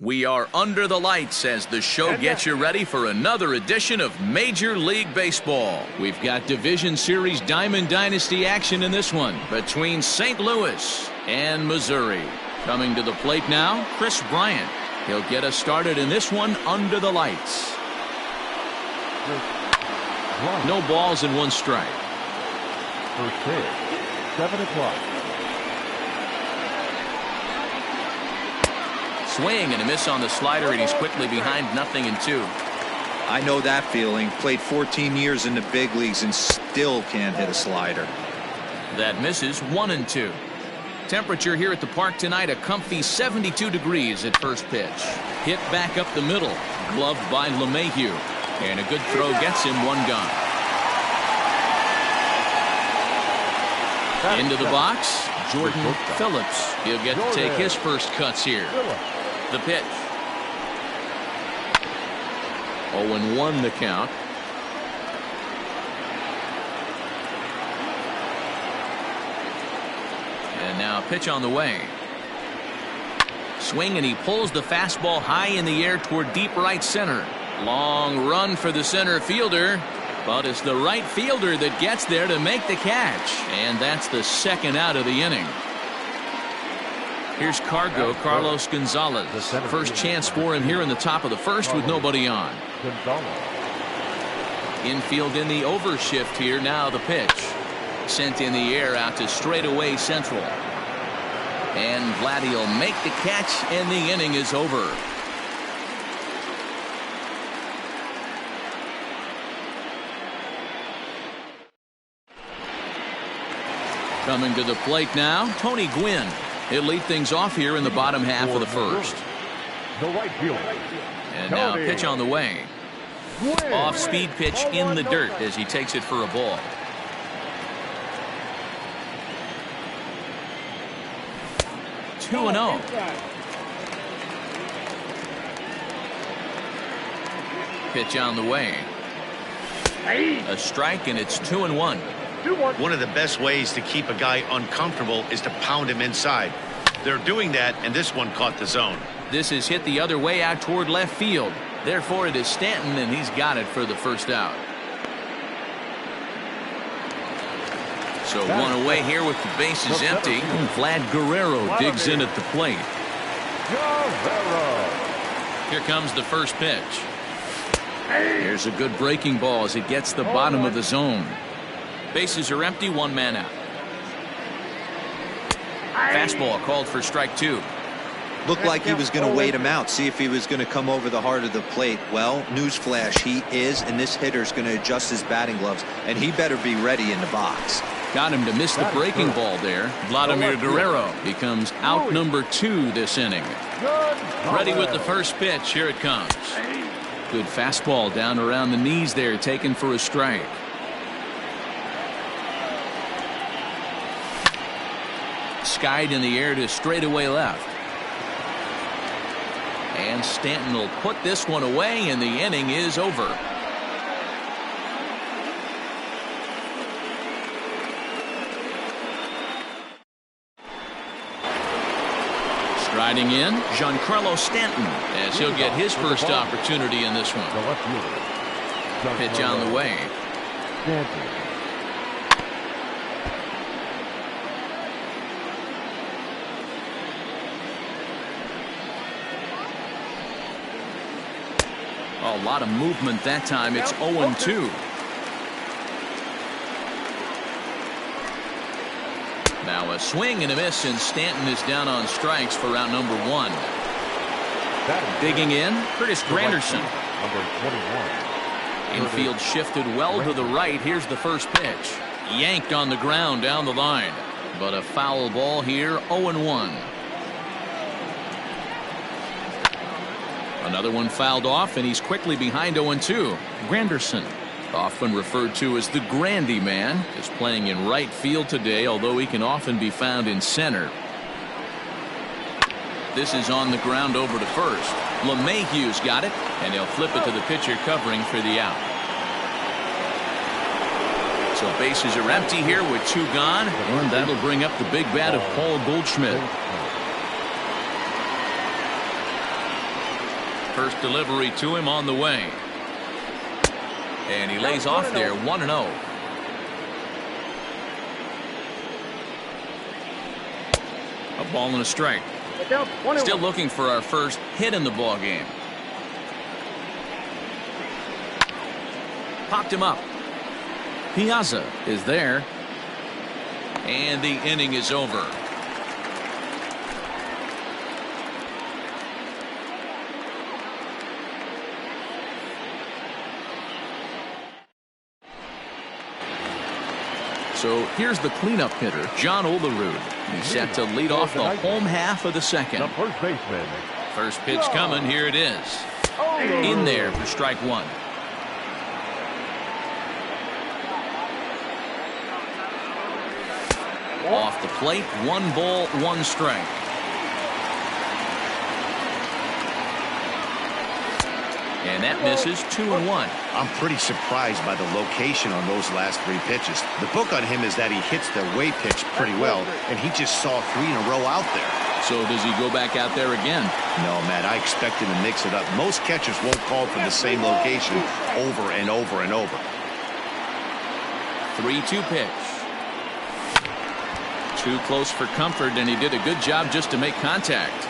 We are under the lights as the show gets you ready for another edition of Major League Baseball. We've got Division Series Diamond Dynasty action in this one between St. Louis and Missouri. Coming to the plate now, Kris Bryant. He'll get us started in this one under the lights. No balls and one strike. First pitch, 7 o'clock. Swing and a miss on the slider, and he's quickly behind 0-2. I know that feeling. Played 14 years in the big leagues and still can't hit a slider. That misses 1-2. Temperature here at the park tonight, a comfy 72 degrees at first pitch. Hit back up the middle, gloved by LeMahieu. And a good throw gets him one gone. Into the box, Jordan Phillips. He'll get to take his first cuts here. The pitch. 0-1 the count. And now a pitch on the way. Swing, and he pulls the fastball high in the air toward deep right center. Long run for the center fielder, but it's the right fielder that gets there to make the catch. And that's the second out of the inning. Here's Carlos Gonzalez. First chance for him here in the top of the first with nobody on. Infield in the overshift here. Now the pitch. Sent in the air out to straightaway central. And Vladdy will make the catch, and the inning is over. Coming to the plate now, Tony Gwynn. He'll lead things off here in the bottom half of the first. The right fielder. And now a pitch on the way. Off-speed pitch in the dirt as he takes it for a ball. Two 2-0. Pitch on the way. A strike, and it's 2-1. One of the best ways to keep a guy uncomfortable is to pound him inside. They're doing that, and this one caught the zone. This is hit the other way out toward left field. Therefore, it is Stanton, and he's got it for the first out. So one away here with the bases empty. Vlad Guerrero digs in at the plate. Here comes the first pitch. Here's a good breaking ball as it gets the bottom of the zone. Bases are empty, one man out. Fastball called for strike two. Looked like he was going to wait him out, see if he was going to come over the heart of the plate. Well, newsflash, he is, and this hitter's going to adjust his batting gloves, and he better be ready in the box. Got him to miss the breaking ball there. Vladimir Guerrero becomes out number 2 this inning. Ready with the first pitch. Here it comes. Good fastball down around the knees there, taken for a strike. Skied in the air to straightaway left. And Stanton will put this one away, and the inning is over. Striding in, Giancarlo Stanton, as he'll get his first opportunity in this one. Pitch on the way. A lot of movement that time. It's 0-2. Now a swing and a miss, and Stanton is down on strikes for round number 1. Digging in, Curtis Granderson. Infield shifted well to the right. Here's the first pitch. Yanked on the ground down the line. But a foul ball here, 0-1. Another one fouled off, and he's quickly behind 0-2. Granderson, often referred to as the Grandy Man, is playing in right field today, although he can often be found in center. This is on the ground over to first. LeMahieu's got it, and he'll flip it to the pitcher covering for the out. So bases are empty here with 2 gone, and that'll bring up the big bat of Paul Goldschmidt. First delivery to him on the way. And he lays off there 1-0. A ball and a strike. Still looking for our first hit in the ball game. Popped him up. Piazza is there. And the inning is over. So here's the cleanup hitter, John Olerud. He's set to lead off the home half of the second. The first baseman. First pitch coming. Here it is. In there for strike one. Off the plate, 1 ball, 1 strike. And that misses 2-1. I'm pretty surprised by the location on those last 3 pitches. The book on him is that he hits the way pitch pretty well, and he just saw 3 in a row out there. So does he go back out there again? No, Matt, I expect him to mix it up. Most catchers won't call for the same location over and over and over. 3-2 pitch. Too close for comfort, and he did a good job just to make contact.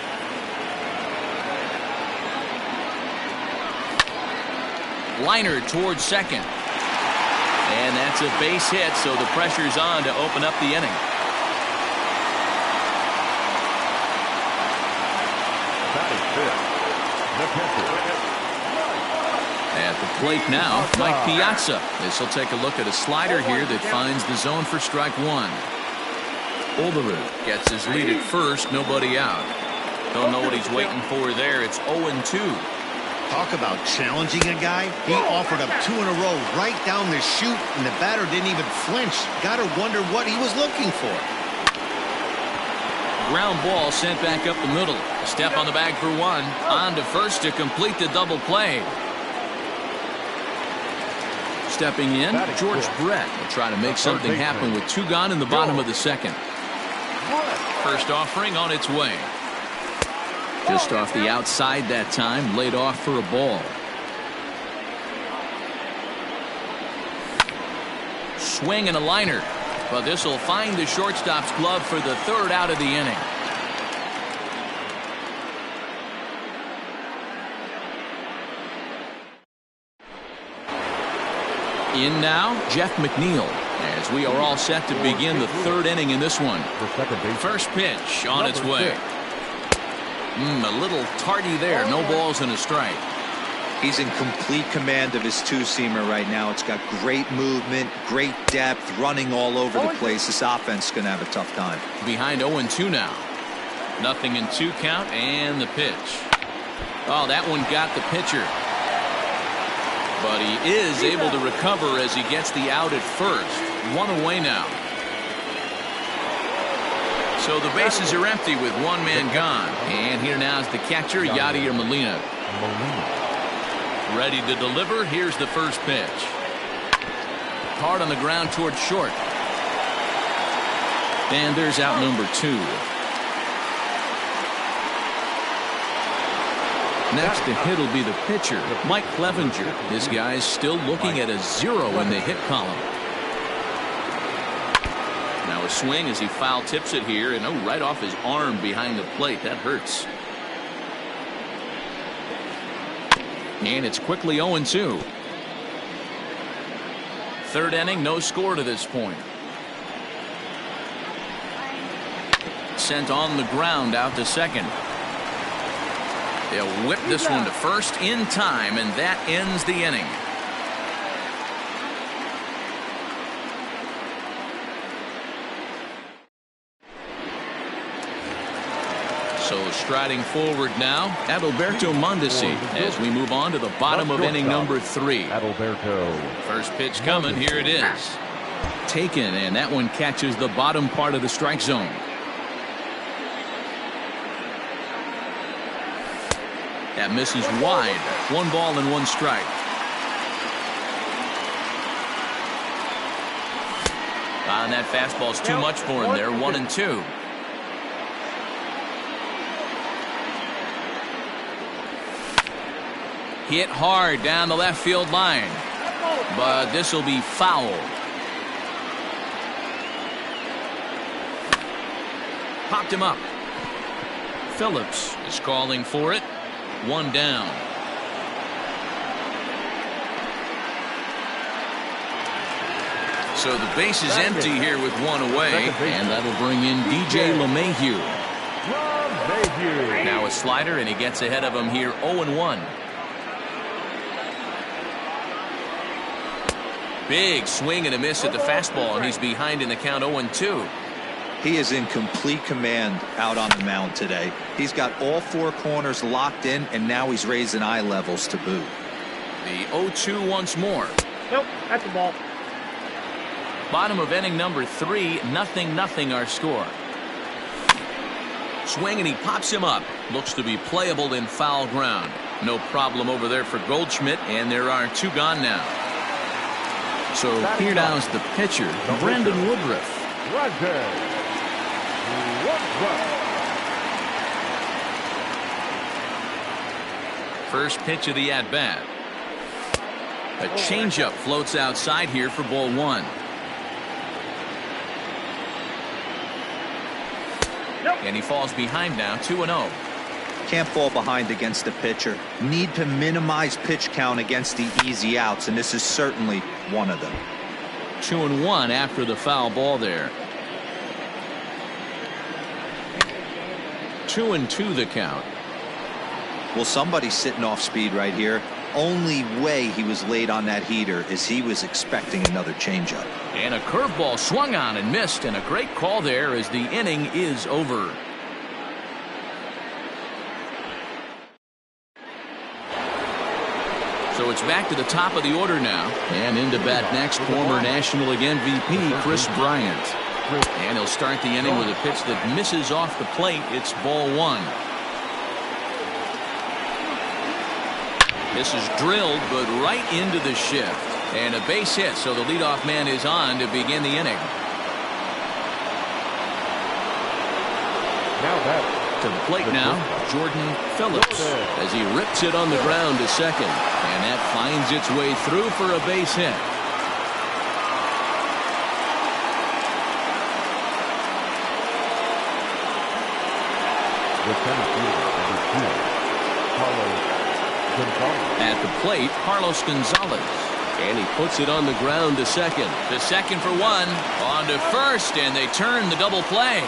Liner towards second. And that's a base hit, so the pressure's on to open up the inning. Batting fifth, the pitcher. At the plate now, Mike Piazza. This will take a look at a slider here that finds the zone for strike one. Olerud gets his lead at first, nobody out. Don't know what he's waiting for there. It's 0-2. Talk about challenging a guy. He offered up 2 in a row right down the chute, and the batter didn't even flinch. Gotta wonder what he was looking for. Ground ball sent back up the middle. A step on the bag for 1. On to first to complete the double play. Stepping in, George Brett will try to make something happen with 2 gone in the bottom of the second. First offering on its way. Just off the outside that time, laid off for a ball. Swing and a liner, but this will find the shortstop's glove for the 3rd out of the inning. In now, Jeff McNeil, as we are all set to begin the 3rd inning in this one. First pitch on its way. A little tardy there. No balls and a strike. He's in complete command of his 2-seamer right now. It's got great movement, great depth, running all over the place. This offense is going to have a tough time. Behind 0-2 now. Nothing in 2 count, and the pitch. Oh, that one got the pitcher. But he is able to recover as he gets the out at first. 1 away now. So the bases are empty with 1 man gone. And here now is the catcher, Yadier Molina. Ready to deliver. Here's the first pitch. Hard on the ground towards short. And there's out number 2. Next to hit will be the pitcher, Mike Clevenger. This guy's still looking at a 0 in the hit column. Now a swing as he foul tips it here, and right off his arm behind the plate. That hurts. And it's quickly 0-2. 3rd inning, no score to this point. Sent on the ground out to second. They'll whip this one to first in time, and that ends the inning. So striding forward now, Adalberto Mondesi as we move on to the bottom of inning number 3. Adalberto. First pitch coming. Here it is. Taken, and that one catches the bottom part of the strike zone. That misses wide. 1 ball and 1 strike. And that fastball's too much for him there. 1-2. Hit hard down the left field line. But this will be foul. Popped him up. Phillips is calling for it. One down. So the base is empty here with one away, and that'll bring in DJ LeMahieu. Now a slider, and he gets ahead of him here 0-1. Big swing and a miss at the fastball, and he's behind in the count 0-2. He is in complete command out on the mound today. He's got all four corners locked in, and now he's raising eye levels to boot. The 0-2 once more. Nope, that's the ball. Bottom of inning number 3, 0-0 our score. Swing, and he pops him up. Looks to be playable in foul ground. No problem over there for Goldschmidt, and there are 2 gone now. So here now is the pitcher, Brandon Woodruff. First pitch of the at-bat. A changeup floats outside here for ball 1. And he falls behind now, 2-0. Can't fall behind against the pitcher. Need to minimize pitch count against the easy outs, and this is certainly one of them. 2-1 after the foul ball there. 2-2 the count. Well, somebody's sitting off speed right here. Only way he was late on that heater is he was expecting another changeup. And a curveball swung on and missed, and a great call there as the inning is over. So it's back to the top of the order now, and into bat next, former National League MVP Chris Bryant. And he'll start the inning with a pitch that misses off the plate. It's ball 1. This is drilled, but right into the shift. And a base hit, so the leadoff man is on to begin the inning. To the plate now, Jordan Phillips, as he rips it on the ground to second. And that finds its way through for a base hit. At the plate, Carlos Gonzalez. And he puts it on the ground to second. The second for 1. On to first, and they turn the double play.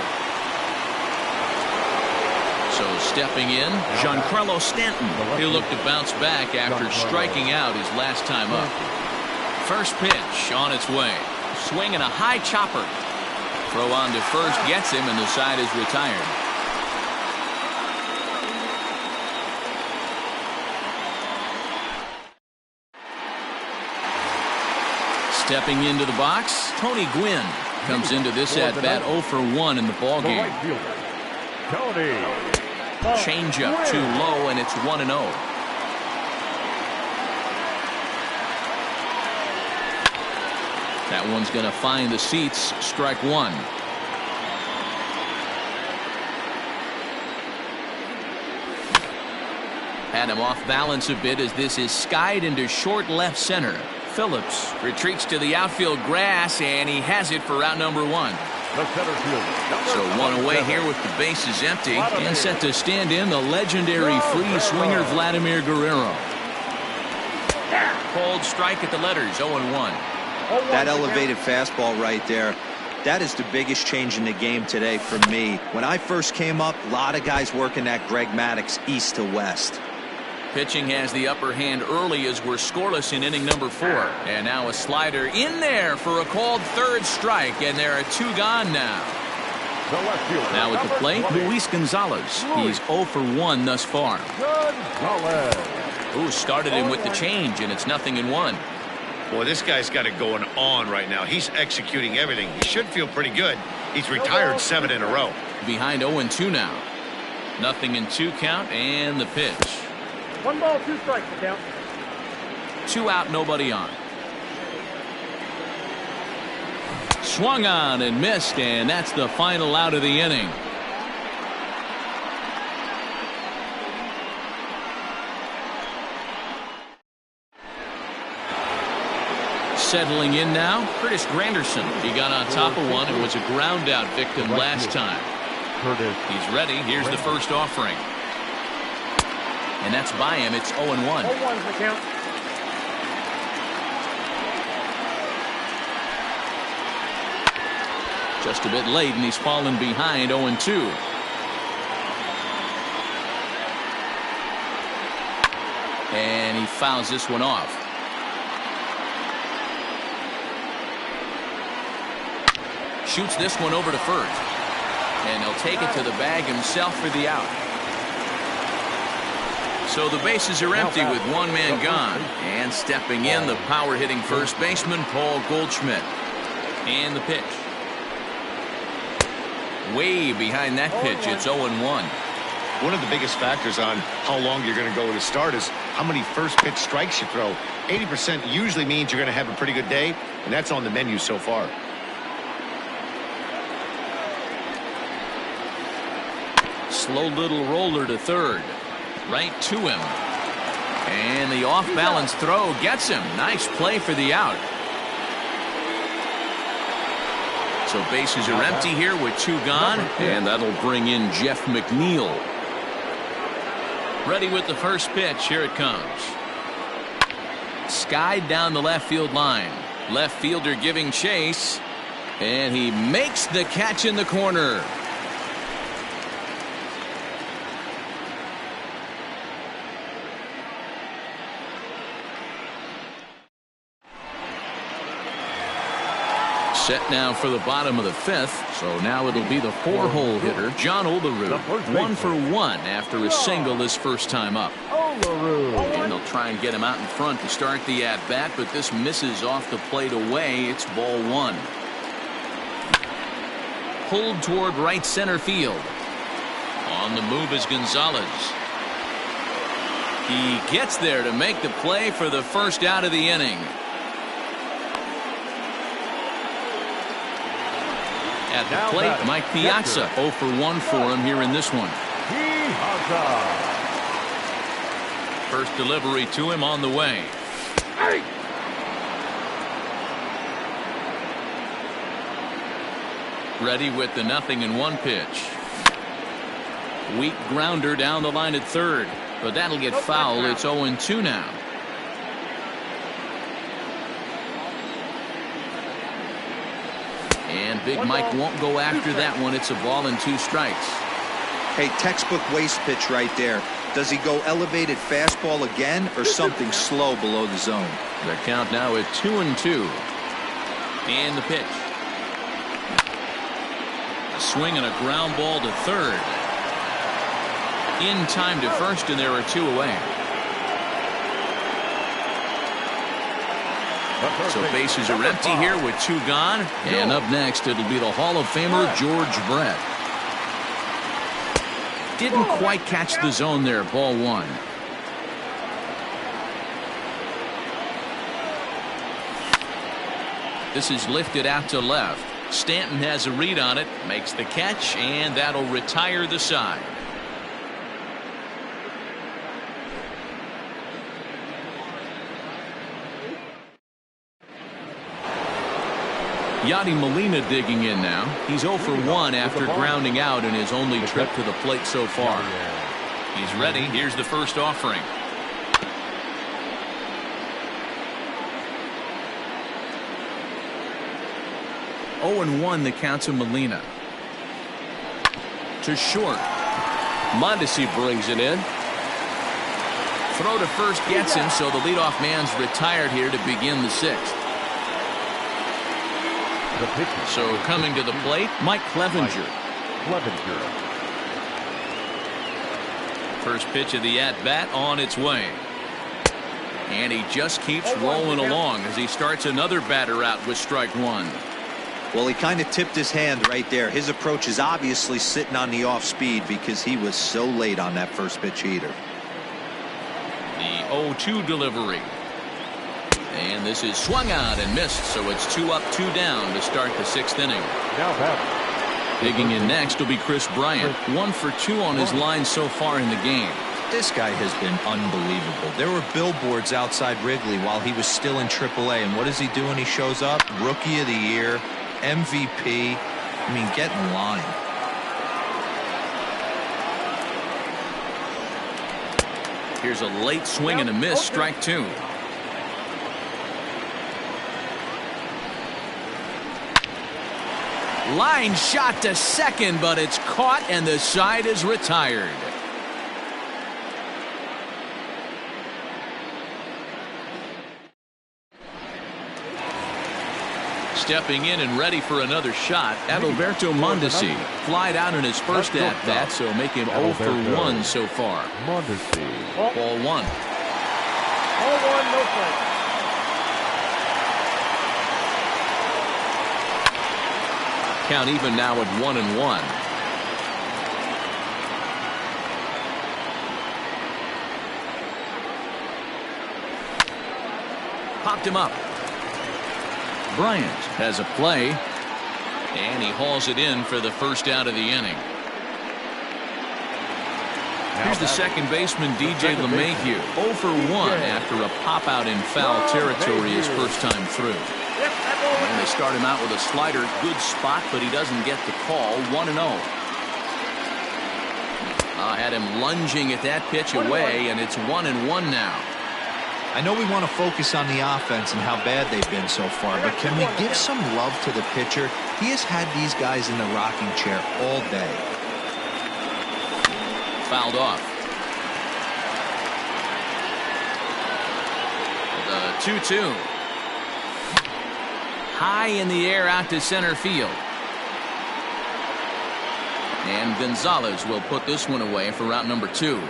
So stepping in, Giancarlo Stanton. He'll look to bounce back after striking out his last time up. First pitch on its way. Swing and a high chopper. Throw on to first gets him, and the side is retired. Stepping into the box, Tony Gwynn comes into this at-bat 0 for 1 in the ballgame. Changeup too low, and it's 1-0. That one's going to find the seats. Strike 1. Had him off balance a bit as this is skied into short left center. Phillips retreats to the outfield grass, and he has it for route number 1. So 1 away here with the bases empty, and set to stand in the legendary free swinger Vladimir Guerrero. Cold strike at the letters, 0-1. That elevated fastball right there, that is the biggest change in the game today for me. When I first came up, a lot of guys working that Greg Maddux east to west. Pitching has the upper hand early as we're scoreless in inning number 4. And now a slider in there for a called third strike, and there are 2 gone now. Now at the plate, Luis Gonzalez. He's 0 for 1 thus far. Ooh, started him with the change, and it's 0-1. Boy, this guy's got it going on right now. He's executing everything. He should feel pretty good. He's retired 7 in a row. Behind 0-2 now. 0-2 count, and the pitch. 1 ball, 2 strikes to count. 2 out, nobody on. Swung on and missed, and that's the final out of the inning. Settling in now, Curtis Granderson. He got on top of one and was a ground out victim last time. Curtis. He's ready. Here's the first offering. And that's by him. It's 0-1. 0-1's the count. Just a bit late, and he's fallen behind 0-2. And he fouls this one off. Shoots this one over to first. And he'll take it to the bag himself for the out. So the bases are empty with one man gone. And stepping in, the power-hitting first baseman, Paul Goldschmidt. And the pitch. Way behind that pitch, it's 0-1. One of the biggest factors on how long you're going to go with a start is how many first pitch strikes you throw. 80% usually means you're going to have a pretty good day, and that's on the menu so far. Slow little roller to third. Right to him. And the off-balance throw gets him. Nice play for the out. So bases are empty here with two gone, and that'll bring in Jeff McNeil. Ready with the first pitch. Here it comes. Skied down the left field line. Left fielder giving chase, and he makes the catch in the corner. Set now for the bottom of the fifth, so now it'll be the four-hole hitter, John Olerud. 1-for-1 after a single his first time up. And they'll try and get him out in front to start the at-bat, but this misses off the plate away. It's ball one. Pulled toward right center field. On the move is Gonzalez. He gets there to make the play for the first out of the inning. At the plate, Mike Piazza. 0-for-1 for him here in this one. First delivery to him on the way. Ready with the 0-1 pitch. Weak grounder down the line at third, but that'll get foul. It's 0-2 now. And Big Mike won't go after that one. It's a ball and 2 strikes. Hey, textbook waste pitch right there. Does he go elevated fastball again or something slow below the zone? The count now at 2-2. And the pitch. A swing and a ground ball to third. In time to first, and there are 2 away. So bases are empty here with 2 gone. And up next, it'll be the Hall of Famer George Brett. Didn't quite catch the zone there. Ball 1. This is lifted out to left. Stanton has a read on it, makes the catch, and that'll retire the side. Yadi Molina digging in now. He's 0-for-1 after grounding out in his only trip to the plate so far. He's ready. Here's the first offering. Oh, and 1 the count to Molina. To short. Mondesi brings it in. Throw to first gets him, so the leadoff man's retired here to begin the 6th. So coming to the plate, Mike Clevenger. First pitch of the at-bat on its way. And he just keeps rolling along as he starts another batter out with strike 1. Well, he kind of tipped his hand right there. His approach is obviously sitting on the off speed because he was so late on that first pitch heater. The 0-2 delivery. And this is swung out and missed, so it's 2 up, 2 down to start the 6th inning. Digging in next will be Chris Bryant. 1 for 2 on his line so far in the game. This guy has been unbelievable. There were billboards outside Wrigley while he was still in AAA, and what is he doing? He shows up, Rookie of the Year, MVP. I mean, get in line. Here's a late swing and a miss, strike two. Line shot to second, but it's caught and the side is retired. Stepping in and ready for another shot, Adalberto Mondesi. Flied out in his first at-bat, so make him 0 for 1 so far. Mondesi. Ball one. Ball one, no strike. Count even now at 1-1. Popped him up. Bryant has a play, and he hauls it in for the first out of the inning. Here's the second baseman, DJ LeMahieu, 0 for 1 after a pop-out in foul territory his first time through. And they start him out with a slider, good spot, but he doesn't get the call. 1-0. Had him lunging at that pitch away, and it's 1-1 now. I know we want to focus on the offense and how bad they've been so far, but can we give some love to the pitcher? He has had these guys in the rocking chair all day. Fouled off. The 2-2. High in the air out to center field. And Gonzalez will put this one away for route number 2.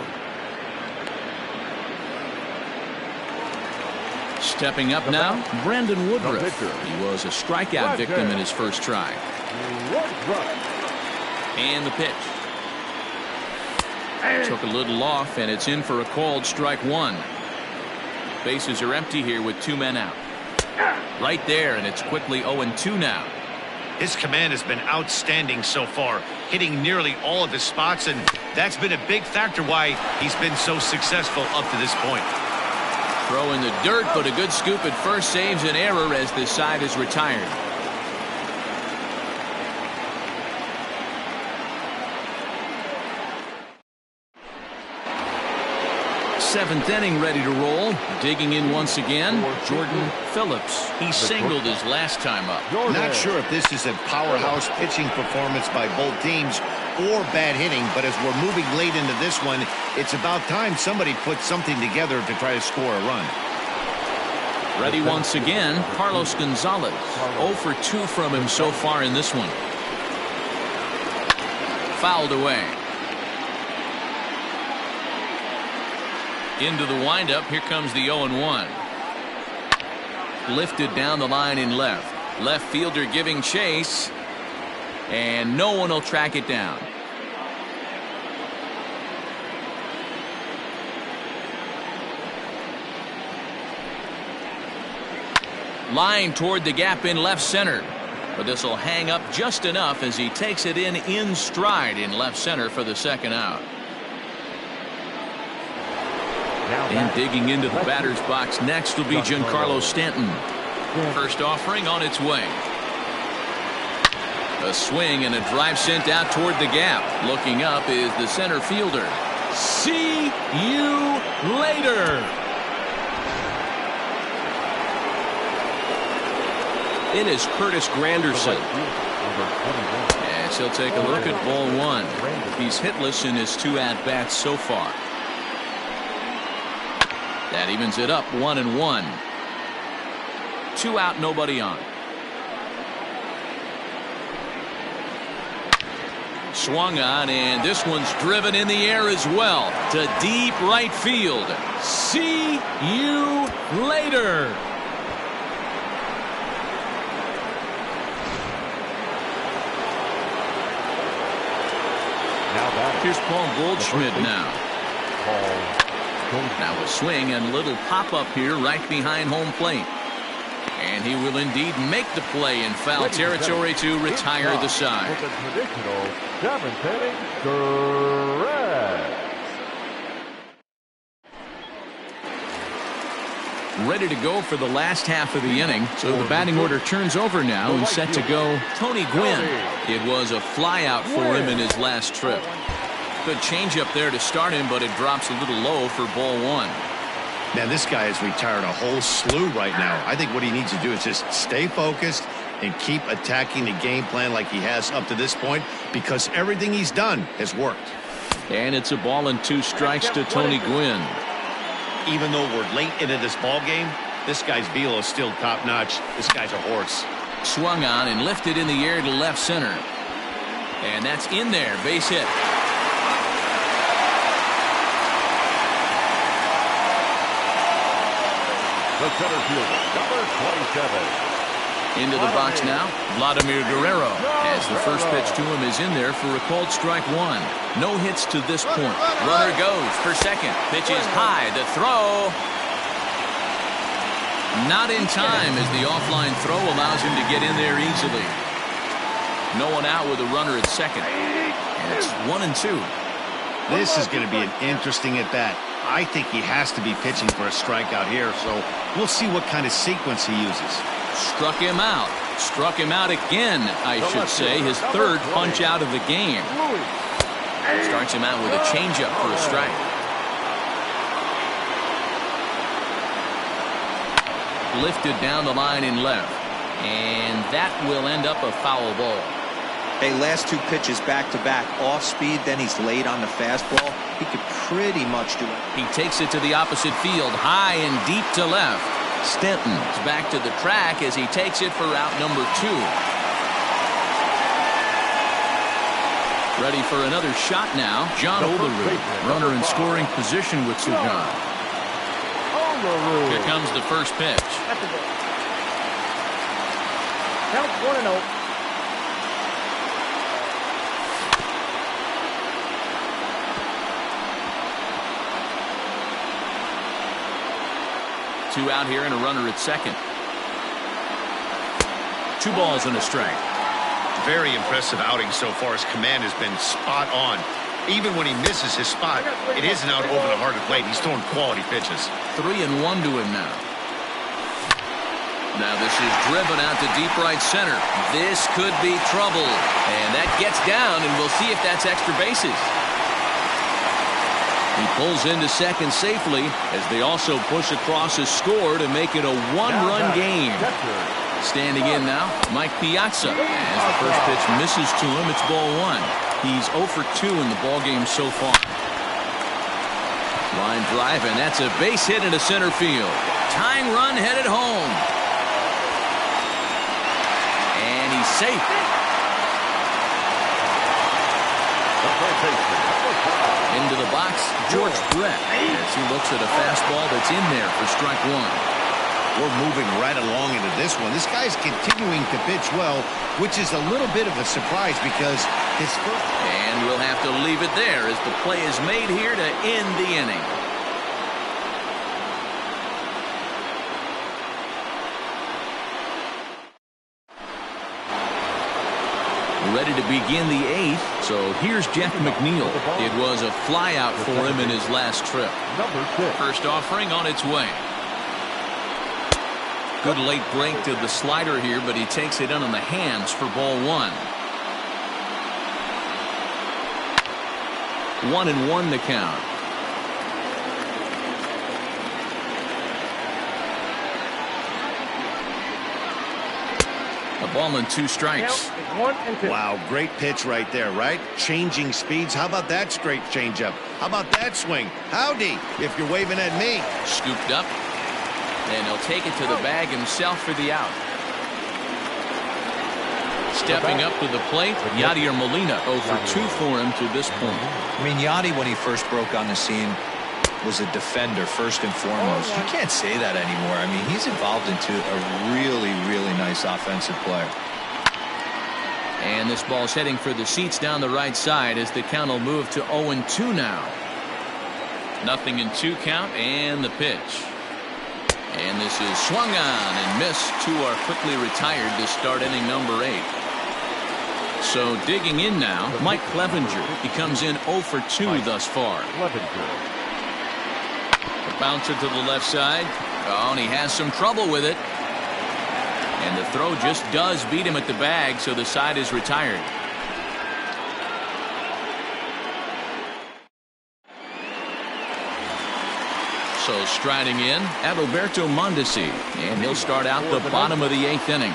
Stepping up now, Brandon Woodruff. He was a strikeout victim in his first try. And the pitch. Took a little off, and it's in for a called strike one. Bases are empty here with 2 men out. Right there, and it's quickly 0-2 now. His command has been outstanding so far, hitting nearly all of his spots, and that's been a big factor why he's been so successful up to this point. Throw in the dirt, but a good scoop at first saves an error as the side is retired. Seventh inning ready to roll. Digging in once again, Jordan Phillips. He singled his last time up. Not sure if this is a powerhouse pitching performance by both teams or bad hitting, but as we're moving late into this one, it's about time somebody puts something together to try to score a run. Ready once again, Carlos Gonzalez. 0 for 2 from him so far in this one. Fouled away. Into the windup. Here comes the 0-1. Lifted down the line in left. Left fielder giving chase. And no one will track it down. Line toward the gap in left center. But this will hang up just enough as he takes it in stride in left center for the second out. And digging into the batter's box next will be Giancarlo Stanton. First offering on its way. A swing and a drive sent out toward the gap. Looking up is the center fielder. See you later. It is Curtis Granderson. As he'll take a look at ball one. He's hitless in his 2 at-bats so far. That evens it up 1-1. 2 out, nobody on. Swung on, and this one's driven in the air as well to deep right field. See you later. Here's Paul Goldschmidt now. Now a swing and little pop-up here right behind home plate. And he will indeed make the play in foul territory to retire the side. With a traditional 7th inning, correct. ready to go for the last half of the inning. So the batting order turns over now and set to go Tony Gwynn. It was a flyout for him in his last trip. Good changeup there to start him, but it drops a little low for ball one. Man, this guy has retired a whole slew right now. I think what he needs to do is just stay focused and keep attacking the game plan like he has up to this point, because everything he's done has worked. And it's a ball and 2 strikes to Tony Gwynn. Even though we're late into this ball game, this guy's velo is still top notch. This guy's a horse. Swung on and lifted in the air to left center. And that's in there. Base hit. The center fielder, number 27. Into the box now, Vladimir Guerrero, as the first pitch to him is in there for a called strike 1. No hits to this point. Runner goes for second. Pitch is high. The throw. Not in time, as the offline throw allows him to get in there easily. No one out with a runner at second. And it's 1-2. This is going to be an interesting at bat. I think he has to be pitching for a strikeout here, so we'll see what kind of sequence he uses. Struck him out. Struck him out again, I should say. His third punch out of the game. Starts him out with a changeup for a strike. Lifted down the line in left. And that will end up a foul ball. Hey, last 2 pitches back-to-back, off speed, then he's late on the fastball. He could pretty much do it. He takes it to the opposite field, high and deep to left. Stenton's back to the track as he takes it for route number 2. Ready for another shot now. John Olerud, runner in scoring position with Sugan. Here comes the first pitch. Count 1-0. 2 out here and a runner at second. 2 balls and a strike. Very impressive outing so far. His command has been spot on. Even when he misses his spot, it isn't out over the heart of the plate. He's throwing quality pitches. 3-1 to him now. Now this is driven out to deep right center. This could be trouble. And that gets down, and we'll see if that's extra bases. He pulls into second safely as they also push across his score to make it a 1-run game. Standing in now, Mike Piazza. As the first pitch misses to him, it's ball 1. He's 0 for 2 in the ballgame so far. Line drive, and that's a base hit into center field. Tying run headed home. And he's safe. Into the box, George Brett, as he looks at a fastball that's in there for strike 1. We're moving right along into this one. This guy's continuing to pitch well, which is a little bit of a surprise because his first... And we'll have to leave it there as the play is made here to end the inning. Ready to begin the 8th, so here's Jeff McNeil. It was a flyout for him in his last trip. First offering on its way. Good late break to the slider here, but he takes it in on the hands for ball 1. 1-1 to count. A ball and 2 strikes. 1-2. Wow, great pitch right there, right? Changing speeds. How about that straight changeup? How about that swing? Howdy, if you're waving at me. Scooped up. And he'll take it to the bag himself for the out. Stepping up to the plate, Yadier Molina 0 for 2 for him to this point. I mean, Yadi, when he first broke on the scene, was a defender first and foremost. You can't say that anymore. I mean, he's evolved into a really, really nice offensive player. And this ball's heading for the seats down the right side as the count will move to 0-2 now. 0-2 count and the pitch. And this is swung on and missed. 2 are quickly retired to start inning number 8. So digging in now, Mike Clevenger. He comes in 0 for 2 thus far. A bouncer to the left side. Oh, and he has some trouble with it. And the throw just does beat him at the bag, so the side is retired. So striding in, Adalberto Mondesi, and he'll start out the bottom of the 8th inning.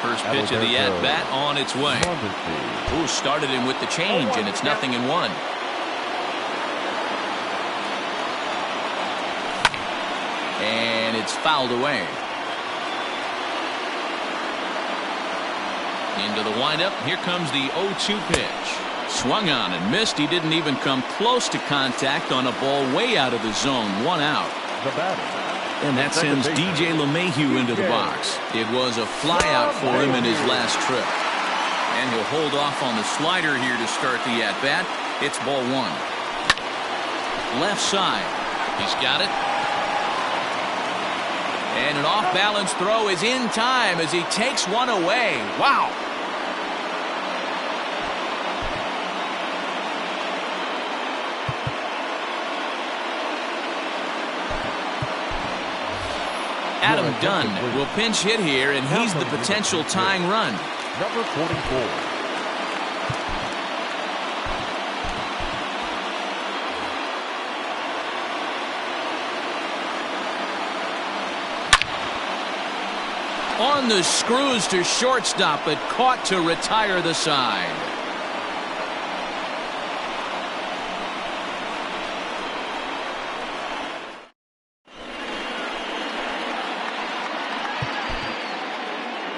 First pitch of the at-bat on its way. Ooh, started him with the change, and it's 0-1. And it's fouled away. Into the windup. Here comes the 0-2 pitch. Swung on and missed. He didn't even come close to contact on a ball way out of the zone. 1 out. And that sends DJ LeMahieu into the box. It was a flyout for him in his last trip. And he'll hold off on the slider here to start the at-bat. It's ball 1. Left side. He's got it. And an off-balance throw is in time as he takes one away. Wow. Adam Dunn will pinch hit here, and he's the potential tying run. Number 44. On the screws to shortstop, but caught to retire the side.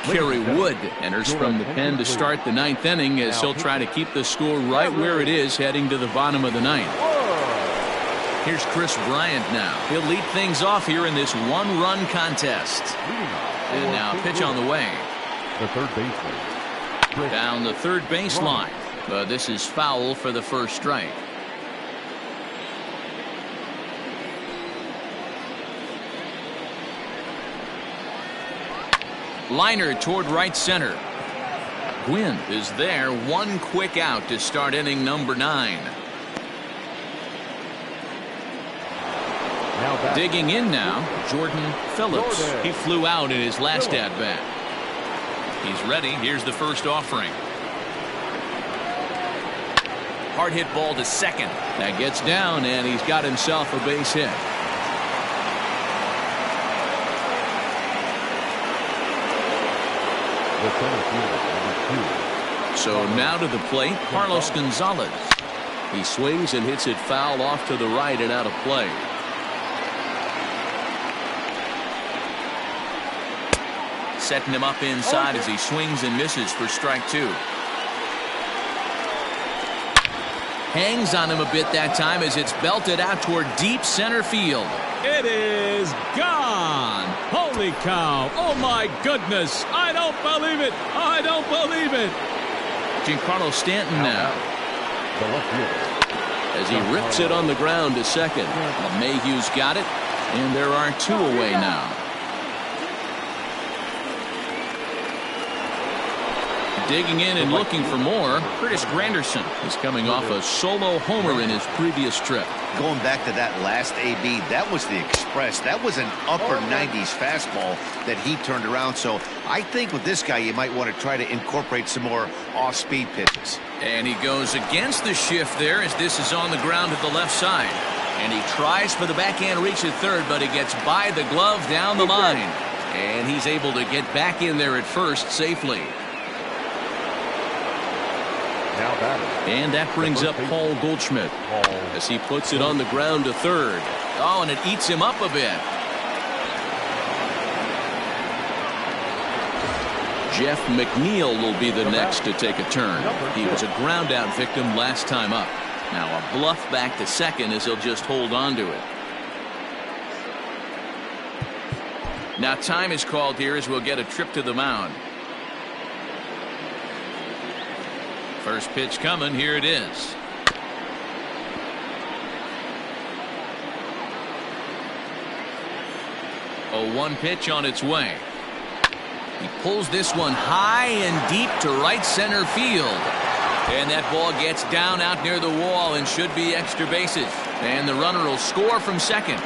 Kerry Wood enters from the pen to start the 9th inning as he'll try to keep the score right where it is heading to the bottom of the 9th. Here's Chris Bryant now. He'll lead things off here in this 1-run contest. And now pitch on the way. The third baseman. Down the third baseline. But this is foul for the first strike. Liner toward right center. Gwynn is there. One quick out to start inning number 9. Digging in now, Jordan Phillips. He flew out in his last at-bat. He's ready. Here's the first offering. Hard hit ball to second. That gets down, and he's got himself a base hit. So now to the plate, Carlos Gonzalez. He swings and hits it foul off to the right and out of play. Setting him up inside as he swings and misses for strike 2. Hangs on him a bit that time as it's belted out toward deep center field. It is gone. Holy cow. Oh, my goodness. I don't believe it. I don't believe it. Giancarlo Stanton now. As he rips it on the ground to second. LeMahieu's got it, and there are 2 away now. Digging in and looking for more, Curtis Granderson is coming off a solo homer in his previous trip. Going back to that last AB, that was the express. That was an upper 90s fastball that he turned around. So I think with this guy, you might want to try to incorporate some more off-speed pitches. And he goes against the shift there as this is on the ground at the left side. And he tries for the backhand reach at third, but he gets by the glove down the line. And he's able to get back in there at first safely. And that brings up Paul Goldschmidt as he puts it on the ground to third. Oh, and it eats him up a bit. Jeff McNeil will be the next to take a turn. He was a ground out victim last time up. Now a bluff back to second as he'll just hold on to it. Now time is called here as we'll get a trip to the mound. First pitch coming. Here it is. A 1 pitch on its way. He pulls this one high and deep to right center field. And that ball gets down out near the wall and should be extra bases. And the runner will score from second.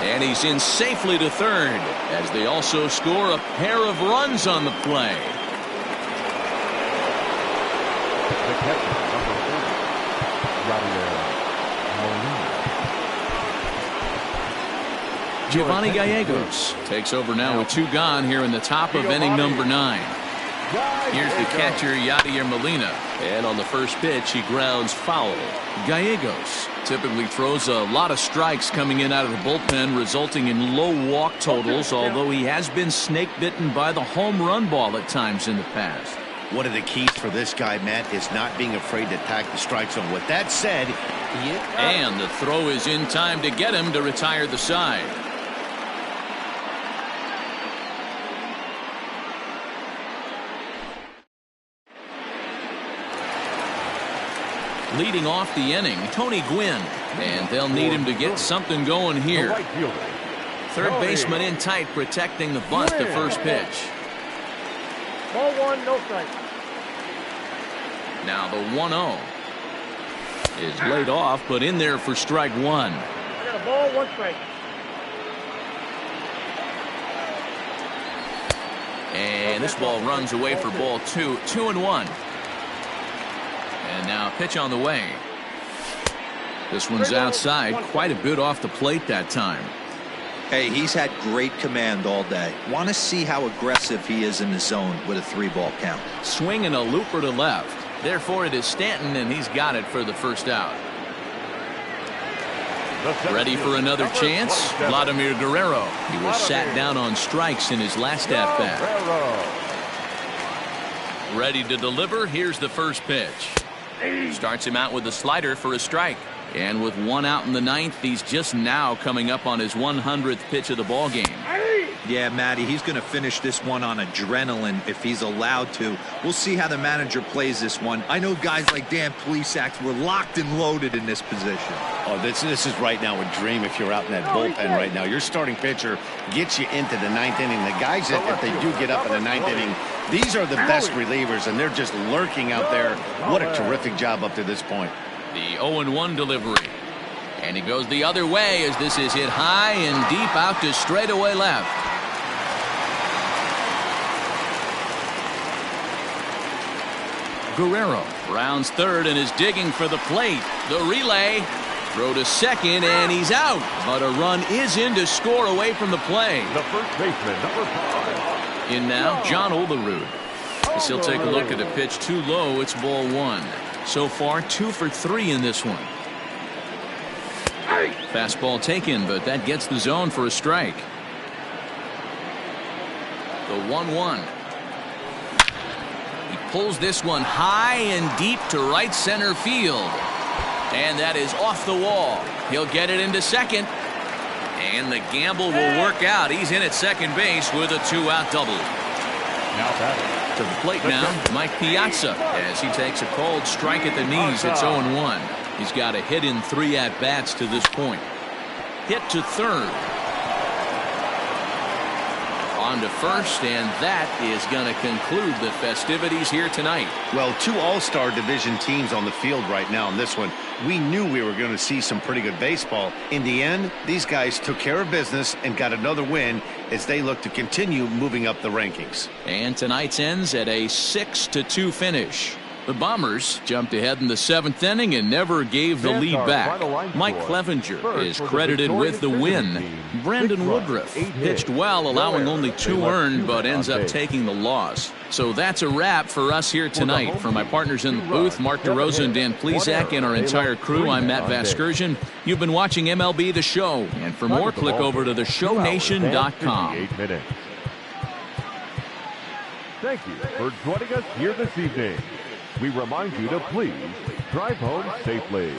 And he's in safely to third as they also score a pair of runs on the play. The catcher, number 40, Yadier Molina. Giovanni Gallegos takes over now with 2 gone here in the top of inning number 9. Here's the catcher, Yadier Molina. And on the first pitch, he grounds foul. Gallegos typically throws a lot of strikes coming in out of the bullpen, resulting in low walk totals, although he has been snake bitten by the home run ball at times in the past. One of the keys for this guy, Matt, is not being afraid to attack the strike zone. With that said, and the throw is in time to get him to retire the side. Leading off the inning, Tony Gwynn, and they'll need him to get something going here. Third baseman in tight, protecting the bunt to first pitch. Ball 1, no strike. Now the 1-0 is laid off, but in there for strike 1. I got a ball, 1 strike. And this ball runs away for ball 2, 2-1. And now pitch on the way. This one's outside, quite a bit off the plate that time. Hey, he's had great command all day. Want to see how aggressive he is in the zone with a 3-ball count. Swinging a looper to left. Therefore, it is Stanton, and he's got it for the first out. Ready for another chance? Vladimir Guerrero. He was sat down on strikes in his last at-bat. Ready to deliver. Here's the first pitch. Starts him out with a slider for a strike. And with 1 out in the 9th, he's just now coming up on his 100th pitch of the ball game. Yeah, Matty, he's going to finish this one on adrenaline if he's allowed to. We'll see how the manager plays this one. I know guys like Dan Plesac were locked and loaded in this position. oh, this is right now a dream if you're out in that bullpen right now. Your starting pitcher gets you into the 9th inning. The guys that, if they do get up in the 9th inning, these are the best relievers, and they're just lurking out there. What a terrific job up to this point. The 0-1 delivery. And he goes the other way as this is hit high and deep out to straightaway left. Guerrero rounds third and is digging for the plate. The relay. Throw to second, and he's out. But a run is in to score away from the play. The first baseman, number 5. In now, John Olerud. As he'll take a look at a pitch too low, it's ball 1. So far, 2 for 3 in this one. Fastball taken, but that gets the zone for a strike. The 1-1. He pulls this one high and deep to right center field. And that is off the wall. He'll get it into second. And the gamble will work out. He's in at second base with a 2-out double. Now batting. To the plate now, Mike Piazza, as he takes a cold strike at the knees. It's 0-1. He's got a hit in 3 at-bats to this point. Hit to third. On to first, and that is going to conclude the festivities here tonight. Well, 2 all-star division teams on the field right now in this one. We knew we were going to see some pretty good baseball. In the end, these guys took care of business and got another win as they look to continue moving up the rankings. And tonight's ends at a 6-2 finish. The Bombers jumped ahead in the 7th inning and never gave the lead back. Mike Clevenger is credited with the win. Brandon Woodruff pitched well, allowing only 2 earned, but ends up taking the loss. So that's a wrap for us here tonight. For my partners in the booth, Mark DeRosa and Dan Plesac, and our entire crew, I'm Matt Vasgersian. You've been watching MLB The Show. And for more, click over to theshownation.com. Thank you for joining us here this evening. We remind you to please drive home safely.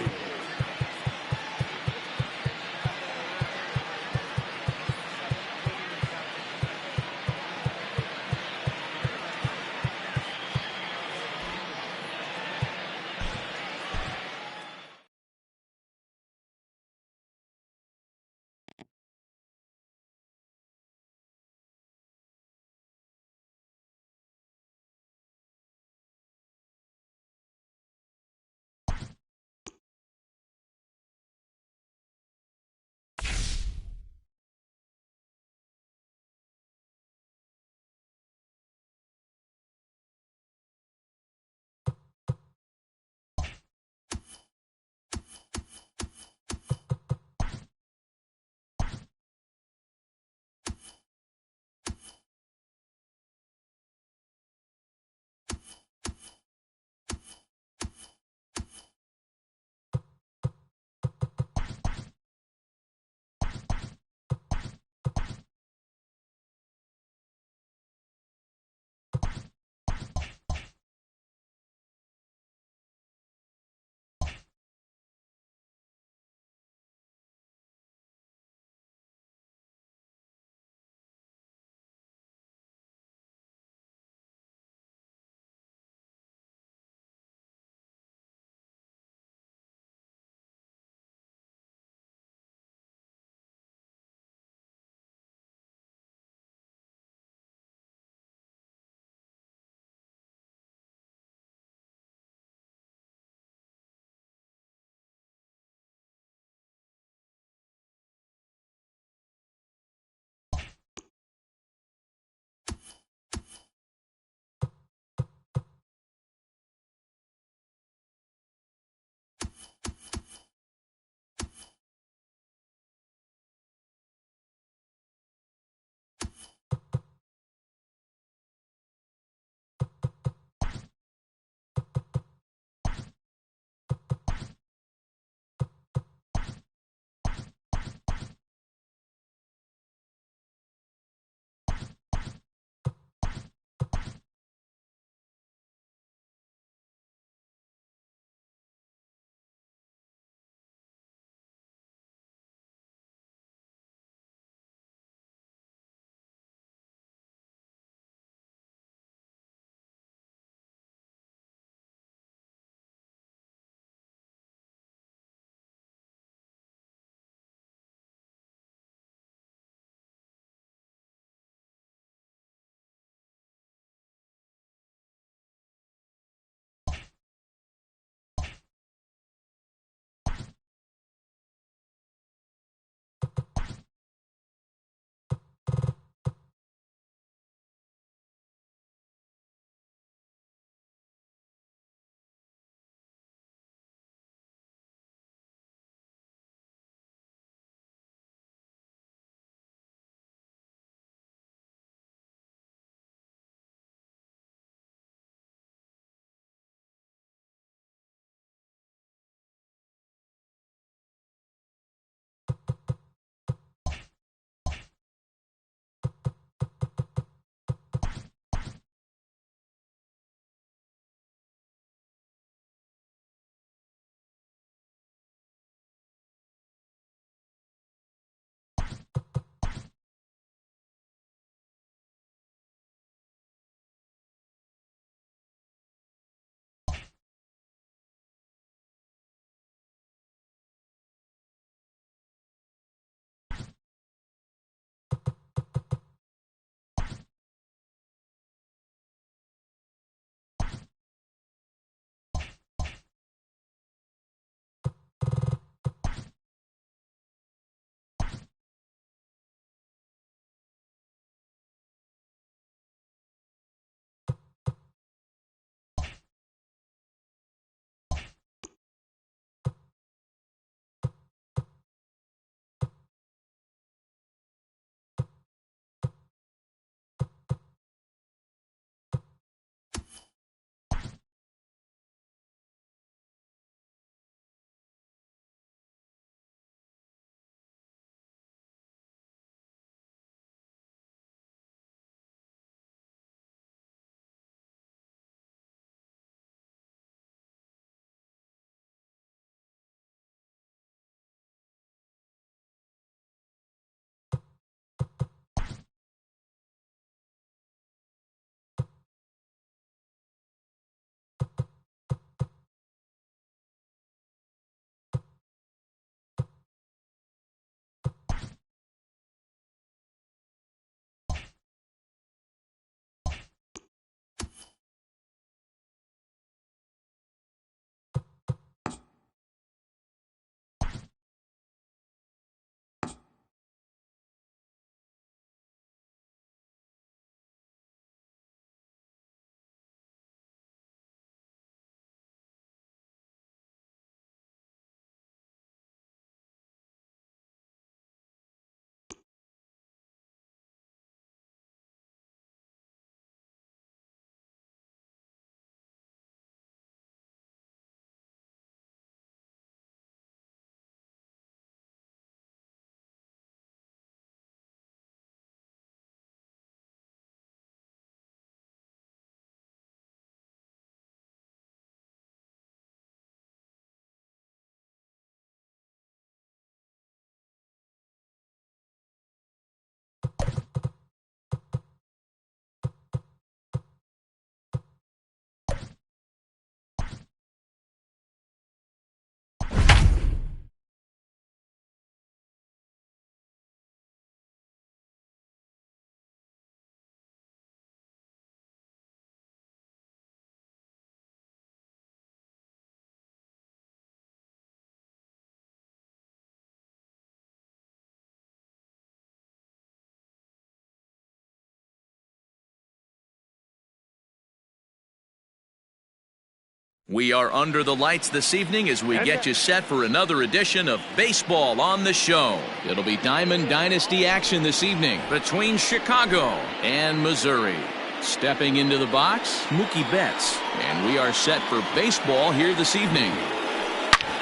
We are under the lights this evening as we get you set for another edition of Baseball on the Show. It'll be Diamond Dynasty action this evening between Chicago and Missouri. Stepping into the box, Mookie Betts. And we are set for baseball here this evening.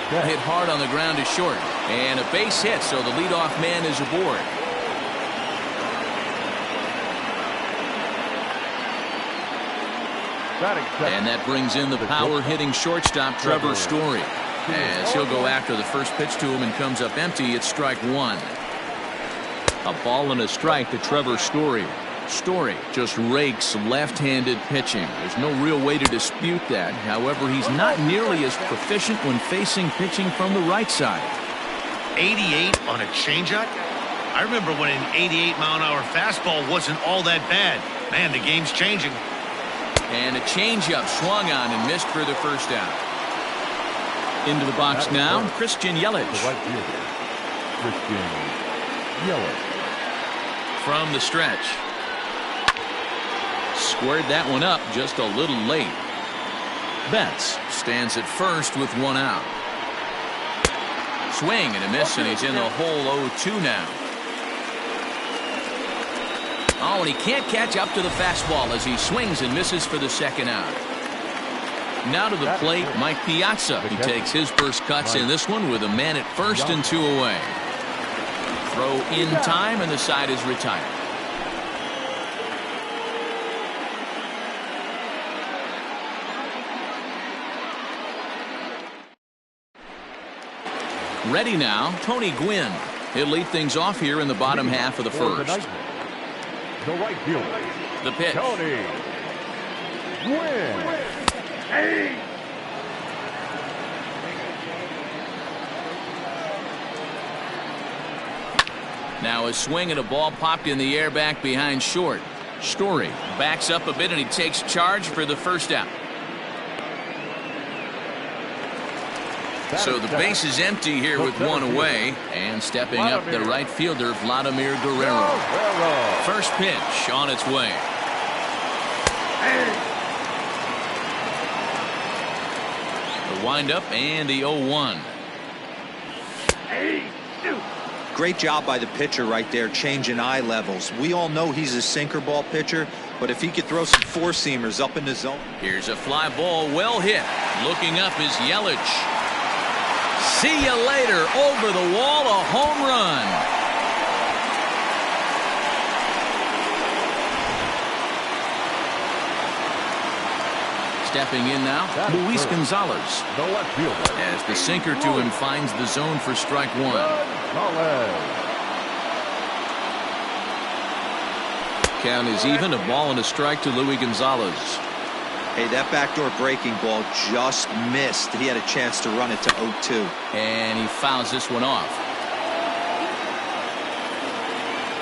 Hit hard on the ground to short. And a base hit, so the leadoff man is aboard. And that brings in the power-hitting shortstop, Trevor Story. As he'll go after the first pitch to him and comes up empty, it's strike one. A ball and a strike to Trevor Story. Story just rakes left-handed pitching. There's no real way to dispute that. However, he's not nearly as proficient when facing pitching from the right side. 88 on a changeup? I remember when an 88-mile-an-hour fastball wasn't all that bad. Man, the game's changing. And a changeup swung on and missed for the first out. Into the box now, Christian Yelich. From the stretch. Squared that one up just a little late. Betts stands at first with one out. Swing and a miss, and he's in the hole 0-2 now. Oh, and he can't catch up to the fastball as he swings and misses for the second out. Now to the plate, Mike Piazza. He takes his first cuts in this one with a man at first and two away. Throw in time, and the side is retired. Ready now, Tony Gwynn. He'll lead things off here in the bottom half of the first. The right fielder, the pitch. Tony Gwynn. Hey. Now a swing and a ball popped in the air back behind short. Story backs up a bit and he takes charge for the first out. So the base is empty here with one away, and stepping up the right fielder, Vladimir Guerrero. First pitch on its way. The windup and the 0-1. Great job by the pitcher right there, changing eye levels. We all know he's a sinker ball pitcher, but if he could throw some four-seamers up in the zone. Here's a fly ball, well hit. Looking up is Yelich. See you later. Over the wall, a home run. Stepping in now, Luis Gonzalez. The left fielder. As the sinker to him finds the zone for strike one. Count is even, a ball and a strike to Luis Gonzalez. Hey, that backdoor breaking ball just missed. He had a chance to run it to 0-2. And he fouls this one off.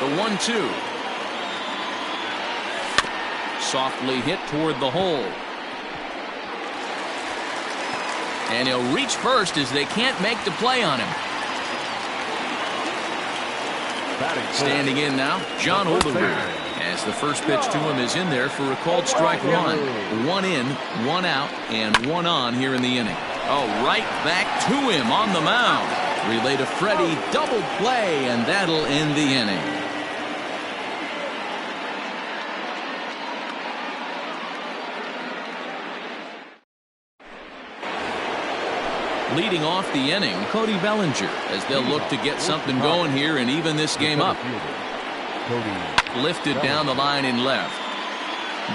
The 1-2. Softly hit toward the hole. And he'll reach first as they can't make the play on him. Standing in now, John Olerud. As the first pitch to him is in there for a called strike one. One in, one out, and one on here in the inning. Oh, right back to him on the mound. Relay to Freddie, double play, and that'll end the inning. Leading off the inning, Cody Bellinger, as they'll look to get something going here and even this game up. Lifted down the line in left.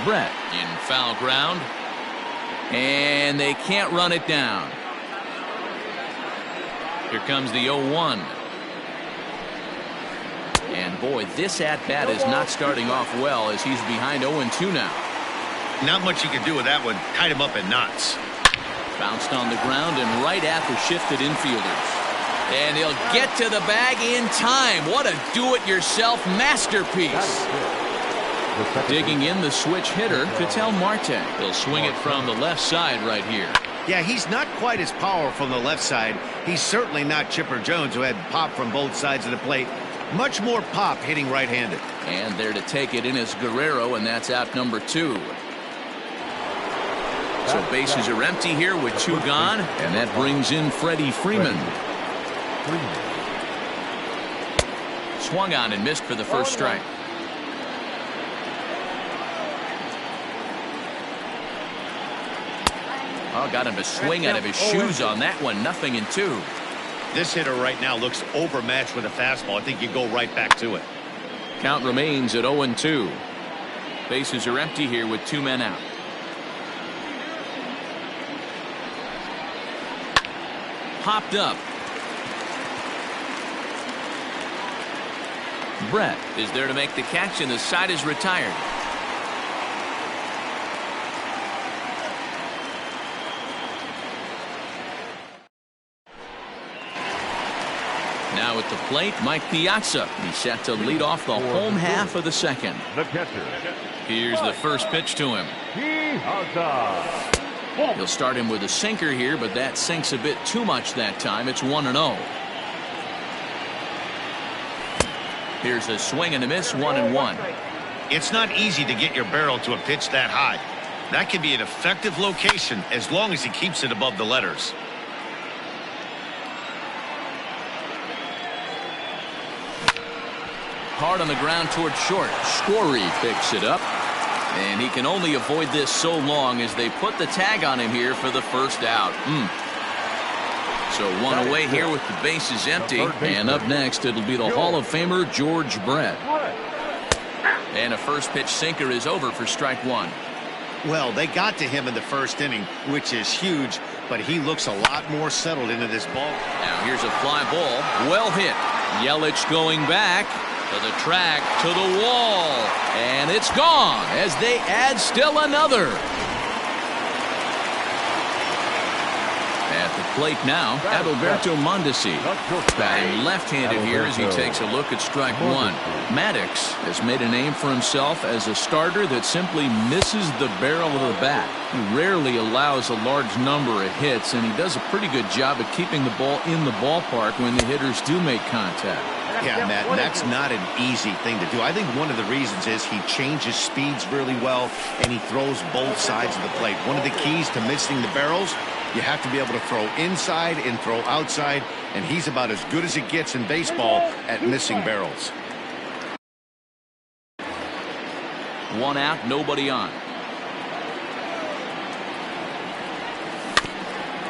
Brett in foul ground. And they can't run it down. Here comes the 0-1. And boy, this at-bat is not starting off well as he's behind 0-2 now. Not much you can do with that one. Tied him up in knots. Bounced on the ground and right at the shifted infielders. And he'll get to the bag in time. What a do-it-yourself masterpiece. Digging in the switch hitter, Ketel Marte. He'll swing it from the left side right here. Yeah, he's not quite as powerful from the left side. He's certainly not Chipper Jones, who had pop from both sides of the plate. Much more pop hitting right-handed. And there to take it in is Guerrero, and that's out number 2. So bases are empty here with 2 gone, and that brings in Freddie Freeman. Swung on and missed for the first strike. Oh, got him to swing out of his shoes on that one. 0-2. This hitter right now looks overmatched with a fastball. I think you go right back to it. Count remains at 0-2. Bases are empty here with 2 men out. Popped up. Brett is there to make the catch, and the side is retired. Now at the plate, Mike Piazza. He's set to lead off the home half of the second. The catcher. Here's the first pitch to him. Piazza. He'll start him with a sinker here, but that sinks a bit too much that time. It's 1-0. Here's a swing and a miss, 1-1. It's not easy to get your barrel to a pitch that high. That can be an effective location as long as he keeps it above the letters. Hard on the ground toward short. Story picks it up. And he can only avoid this so long as they put the tag on him here for the first out. So 1 away here with the bases empty. And up next, it'll be the Hall of Famer George Brett. And a first pitch sinker is over for strike 1. Well, they got to him in the first inning, which is huge, but he looks a lot more settled into this ball. Now here's a fly ball. Well hit. Yelich going back to the track, to the wall, and it's gone as they add still another. At the plate now, Adalberto Mondesi. Batting left-handed here as he takes a look at strike 1. Maddox has made a name for himself as a starter that simply misses the barrel of the bat. He rarely allows a large number of hits, and he does a pretty good job of keeping the ball in the ballpark when the hitters do make contact. Yeah, Matt, that's not an easy thing to do. I think one of the reasons is he changes speeds really well, and he throws both sides of the plate. One of the keys to missing the barrels, you have to be able to throw inside and throw outside, and he's about as good as it gets in baseball at missing barrels. 1 out, nobody on.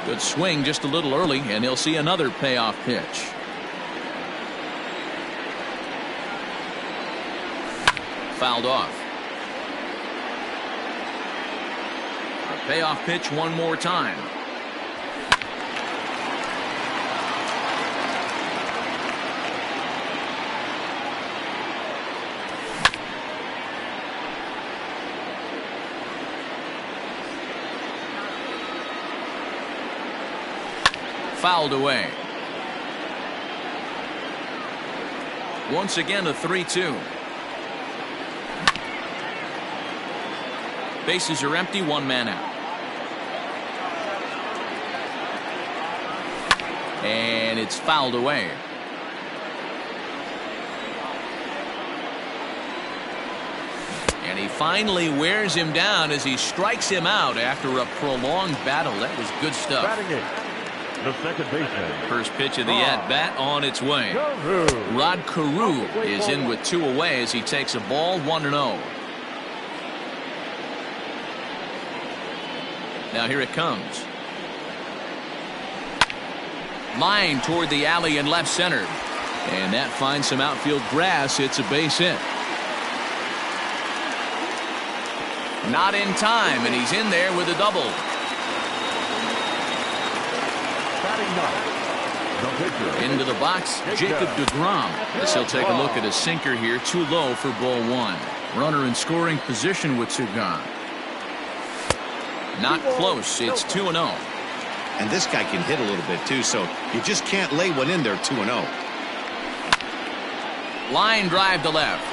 Good swing just a little early, and he'll see another payoff pitch. Fouled off. A payoff pitch one more time. Fouled away. Once again a 3-2. Bases are empty, 1 man out. And it's fouled away. And he finally wears him down as he strikes him out after a prolonged battle. That was good stuff. The second baseman. First pitch of the at-bat on its way. Rod Carew is in with 2 away as he takes a ball, 1-0. Now here it comes. Line toward the alley in left center. And that finds some outfield grass. It's a base hit. Not in time, and he's in there with a double. Into the box, Jacob deGrom. As he'll take a look at a sinker here, too low for ball 1. Runner in scoring position with 2 gone. Not close. It's 2-0. And this guy can hit a little bit too, so you just can't lay one in there 2-0. Line drive to left.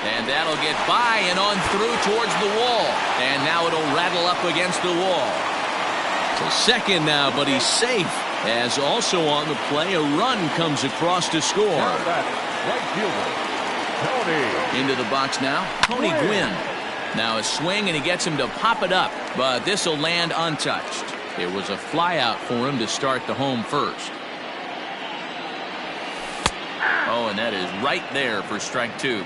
And that'll get by and on through towards the wall. And now it'll rattle up against the wall. To second now, but he's safe. As also on the play, a run comes across to score. Right fielder, Tony. Into the box now, Tony Gwynn. Now a swing, and he gets him to pop it up, but this will land untouched. It was a fly out for him to start the home first. Oh, and that is right there for strike 2.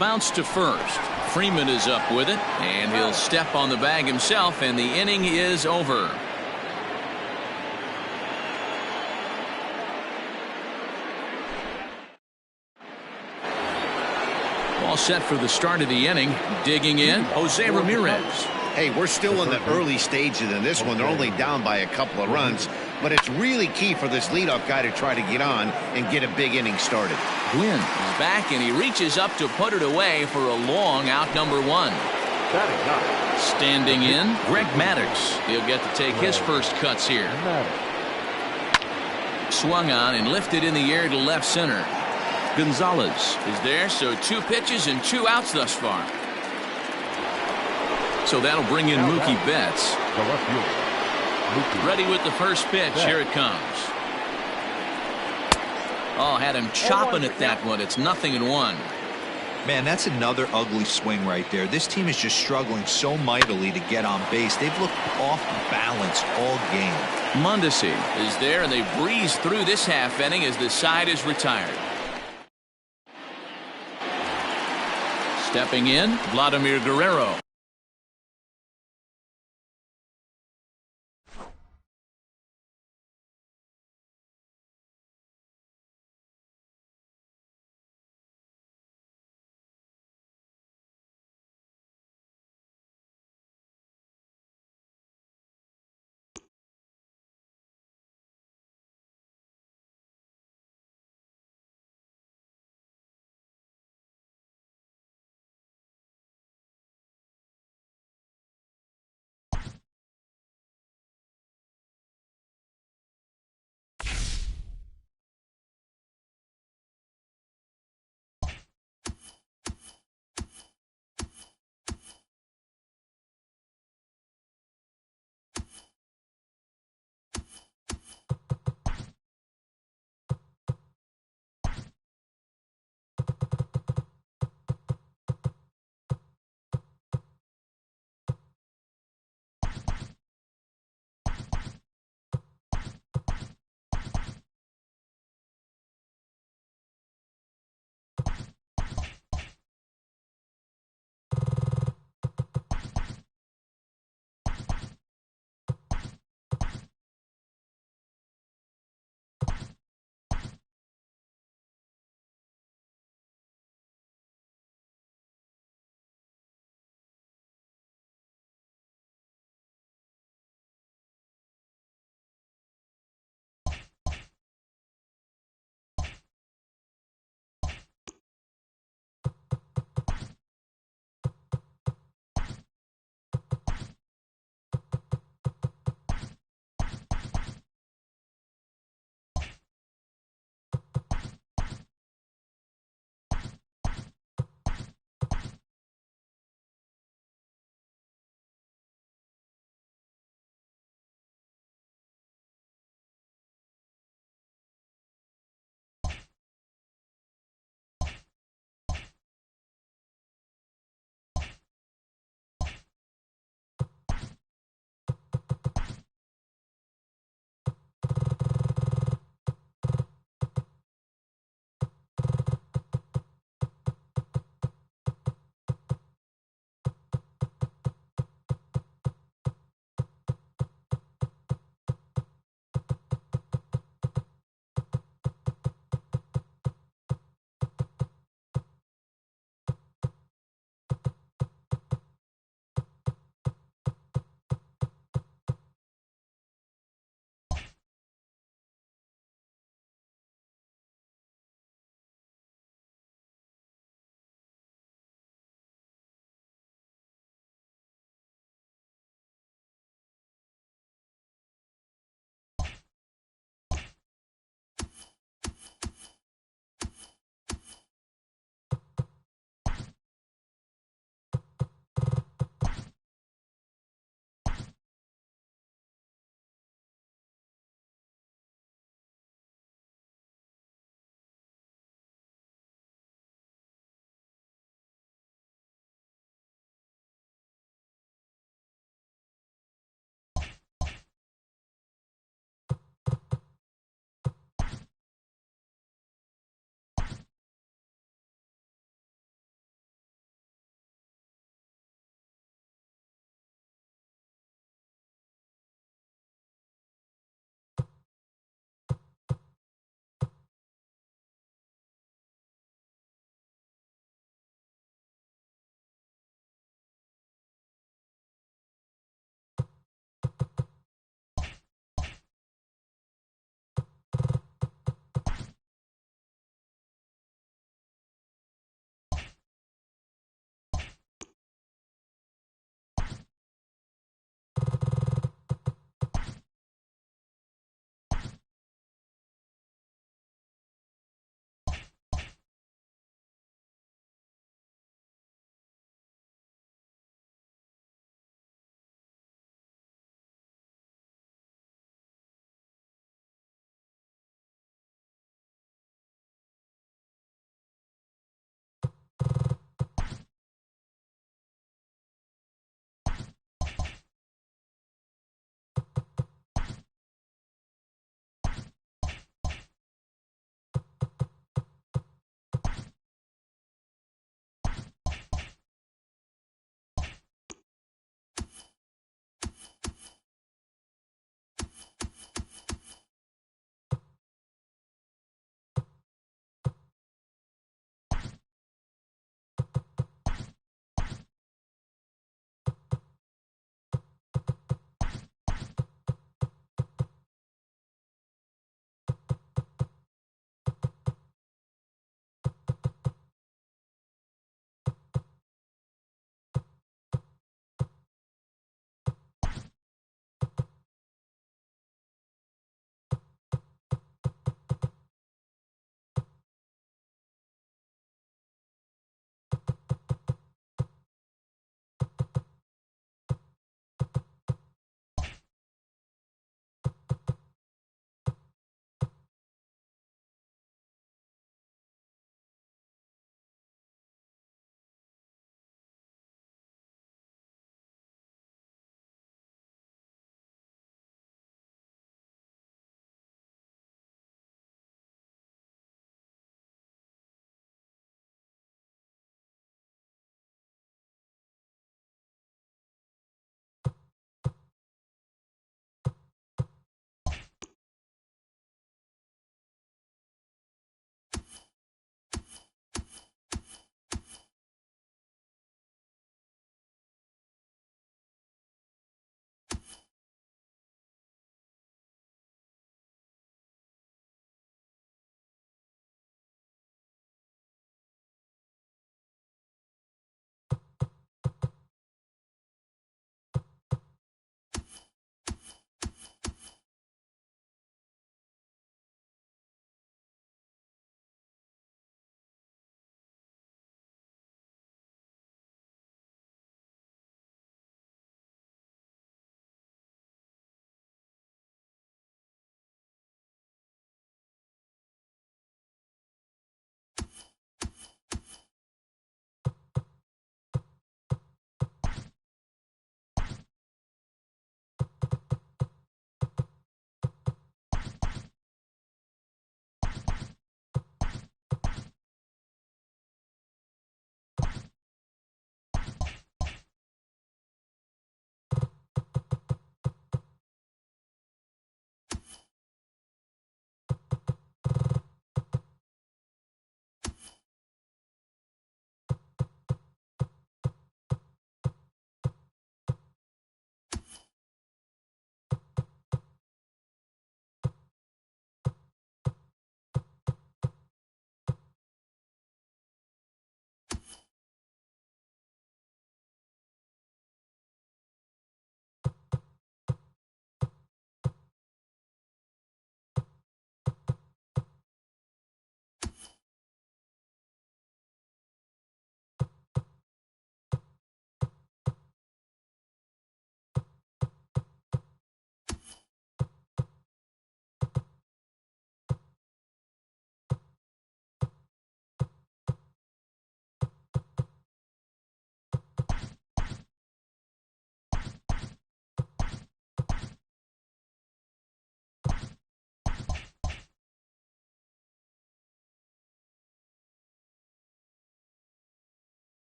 Bounce to first. Freeman is up with it, and he'll step on the bag himself, and the inning is over. All set for the start of the inning. Digging in, Jose Ramirez. Hey, we're still in the early stages in this one. They're only down by a couple of runs, but it's really key for this leadoff guy to try to get on and get a big inning started. Gwynn is back, and he reaches up to put it away for a long out, number 1. Standing in, Greg Maddux. He'll get to take his first cuts here. Swung on and lifted in the air to left center. Gonzalez is there, so 2 pitches and 2 outs thus far. So that'll bring in Mookie Betts. Ready with the first pitch. Here it comes. Oh, had him chopping at that one. It's 0-1. Man, that's another ugly swing right there. This team is just struggling so mightily to get on base. They've looked off balance all game. Mondesi is there, and they breeze through this half inning as the side is retired. Stepping in, Vladimir Guerrero.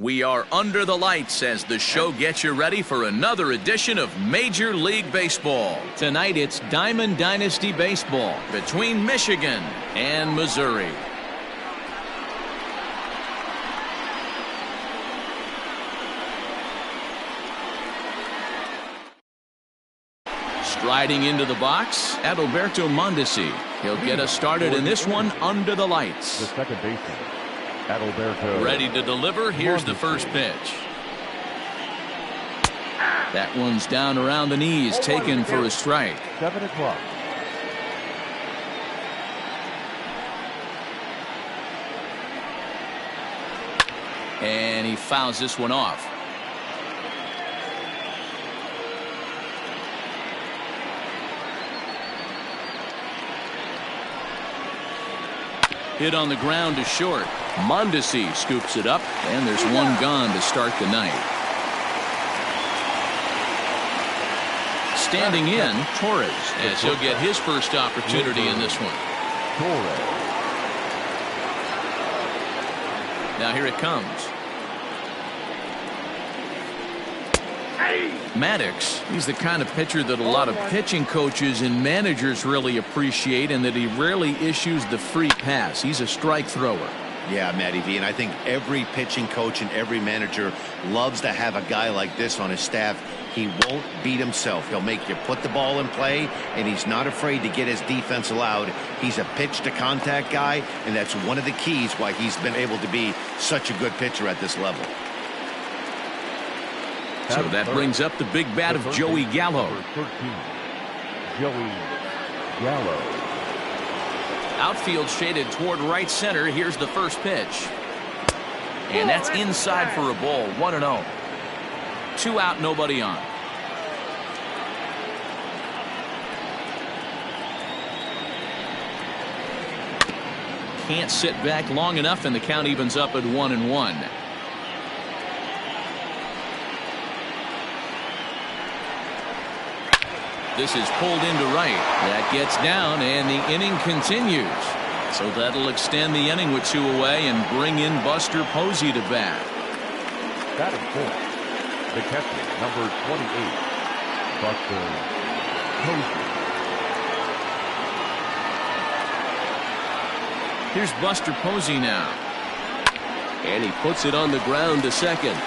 We are under the lights as the show gets you ready for another edition of Major League Baseball. Tonight it's Diamond Dynasty Baseball between Michigan and Missouri. Striding into the box, Adalberto Mondesi. He'll get us started in this one under the lights. The second baseman, Adalberto. Ready to deliver. Here's the first pitch. That one's down around the knees, taken for a strike. 7 o'clock. And he fouls this one off. Hit on the ground to short. Mondesi scoops it up, and there's one gone to start the night. Standing in, Torres, as he'll get his first opportunity in this one. Torres. Now here it comes. Maddox, he's the kind of pitcher that a lot of pitching coaches and managers really appreciate, and that he rarely issues the free pass. He's a strike thrower. Yeah, Matty V, and I think every pitching coach and every manager loves to have a guy like this on his staff. He won't beat himself. He'll make you put the ball in play, and he's not afraid to get his defense allowed. He's a pitch-to-contact guy, and that's one of the keys why he's been able to be such a good pitcher at this level. So that brings up the big bat of Joey Gallo. 13, Joey Gallo. Outfield shaded toward right center. Here's the first pitch. And that's inside for a ball. 1-0. 2 out, nobody on. Can't sit back long enough, and the count evens up at 1-1. This is pulled into right. That gets down, and the inning continues. So that'll extend the inning with 2 away and bring in Buster Posey to bat. Batting fourth, the catcher, number 28, Buster Posey. Here's Buster Posey now. And he puts it on the ground to second.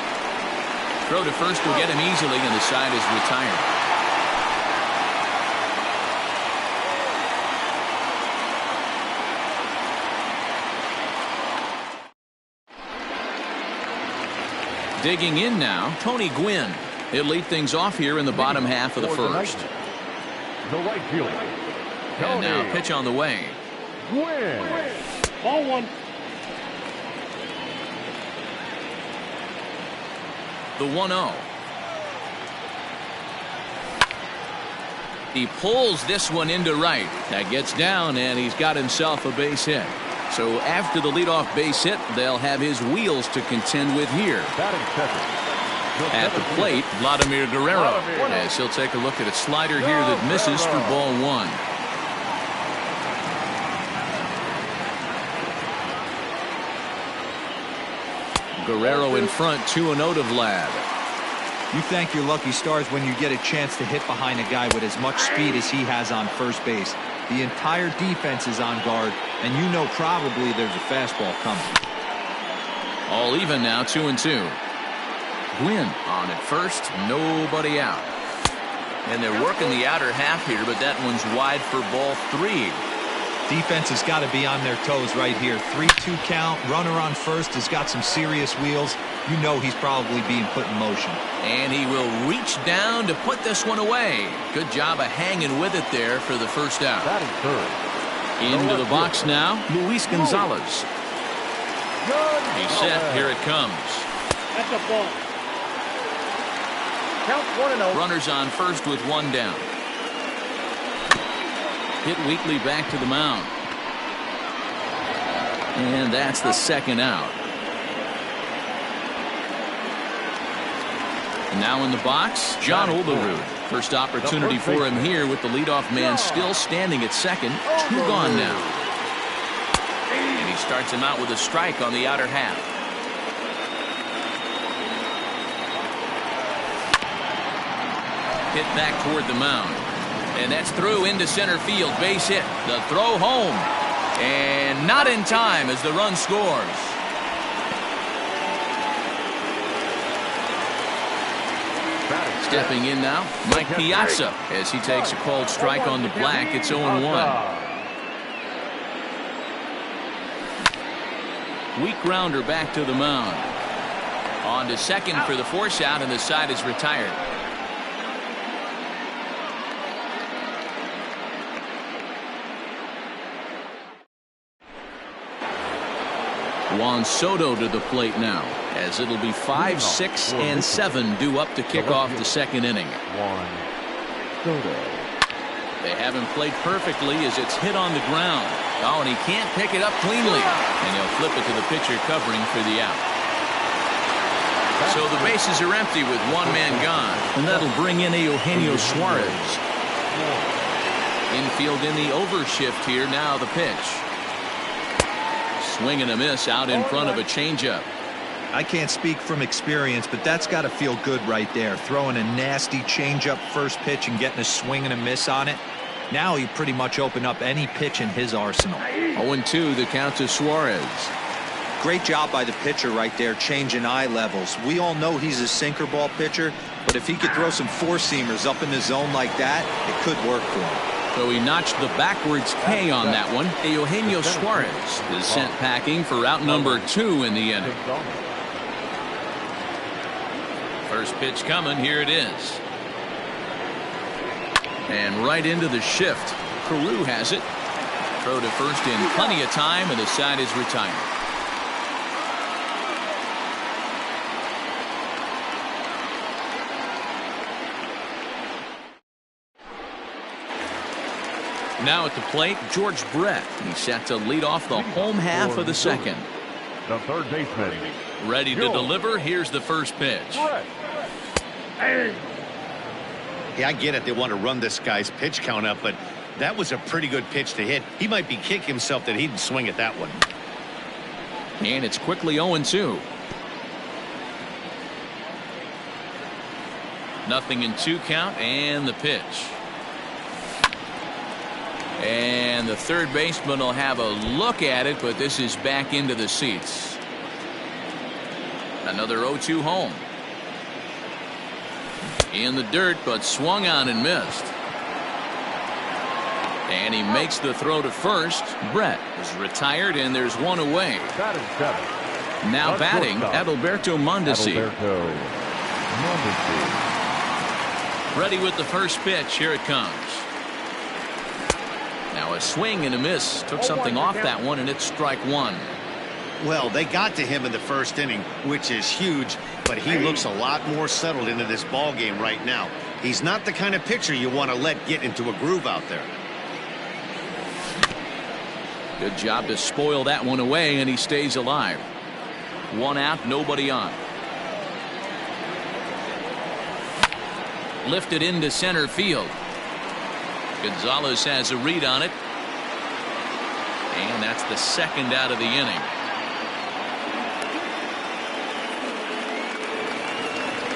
Throw to first will get him easily, and the side is retired. Digging in now, Tony Gwynn. He'll lead things off here in the bottom half of the first. The right fielder. And now pitch on the way. Gwynn. Ball 1. The 1-0. He pulls this one into right. That gets down, and he's got himself a base hit. So after the leadoff base hit, they'll have his wheels to contend with here. At the plate, Vladimir Guerrero. As he'll take a look at a slider here that misses for ball 1. Guerrero in front, 2-0 to Vlad. You thank your lucky stars when you get a chance to hit behind a guy with as much speed as he has on first base. The entire defense is on guard, and you know probably there's a fastball coming. All even now, 2-2. Gwynn on at first, nobody out. And they're working the outer half here, but that one's wide for ball 3. Defense has got to be on their toes right here. 3-2 count. Runner on first has got some serious wheels. You know he's probably being put in motion. And he will reach down to put this one away. Good job of hanging with it there for the first out. Into the box now, Luis Gonzalez. He's set. Here it comes. That's a ball. Count 1-0. Runners on first with 1 down. Hit weakly back to the mound. And that's the second out. And now in the box, John Olerud. First opportunity for him here with the leadoff man still standing at second. 2 gone now. And he starts him out with a strike on the outer half. hit back toward the mound. And that's through into center field. Base hit. The throw home. And not in time as the run scores. Stepping in now, Mike Piazza as he takes a called strike on the black. It's 0-1. Weak grounder back to the mound. On to second for the force out, and the side is retired. Juan Soto to the plate now, as it'll be 5, 6, and 7 due up to kick off the second inning. Juan Soto. They haven't played perfectly as it's hit on the ground. Oh, and he can't pick it up cleanly. And he'll flip it to the pitcher covering for the out. So the bases are empty with one man gone. And that'll bring in Eugenio Suarez. Infield in the overshift here. Now the pitch. Swing and a miss out in front of a changeup. I can't speak from experience, but that's got to feel good right there. Throwing a nasty changeup first pitch and getting a swing and a miss on it. Now he pretty much opened up any pitch in his arsenal. 0-2 the count to Suarez. Great job by the pitcher right there, changing eye levels. We all know he's a sinker ball pitcher, but if he could throw some four-seamers up in the zone like that, it could work for him. So he notched the backwards K on that one. Eugenio Suarez is sent packing for out number 2 in the inning. First pitch coming. Here it is. And right into the shift. Carew has it. Throw to first in plenty of time, and the side is retired. Now at the plate, George Brett. He's set to lead off the home half of the second. The third baseman. Ready to deliver. Here's the first pitch. Yeah, I get it. They want to run this guy's pitch count up, but that was a pretty good pitch to hit. He might be kicking himself that he didn't swing at that one. And it's quickly 0-2. Nothing in 2 count, and the pitch. And the third baseman will have a look at it, but this is back into the seats. Another 0-2 home. In the dirt, but swung on and missed. And he makes the throw to first. Brett is retired, and there's one away. Now batting, Adalberto Mondesi. Ready with the first pitch. Here it comes. Now a swing and a miss. Took something off that one, and it's strike 1. Well, they got to him in the first inning, which is huge, but he looks a lot more settled into this ball game right now. He's not the kind of pitcher you want to let get into a groove out there. Good job to spoil that one away, and he stays alive. 1 out, nobody on. Lifted into center field. Gonzalez has a read on it. And that's the second out of the inning.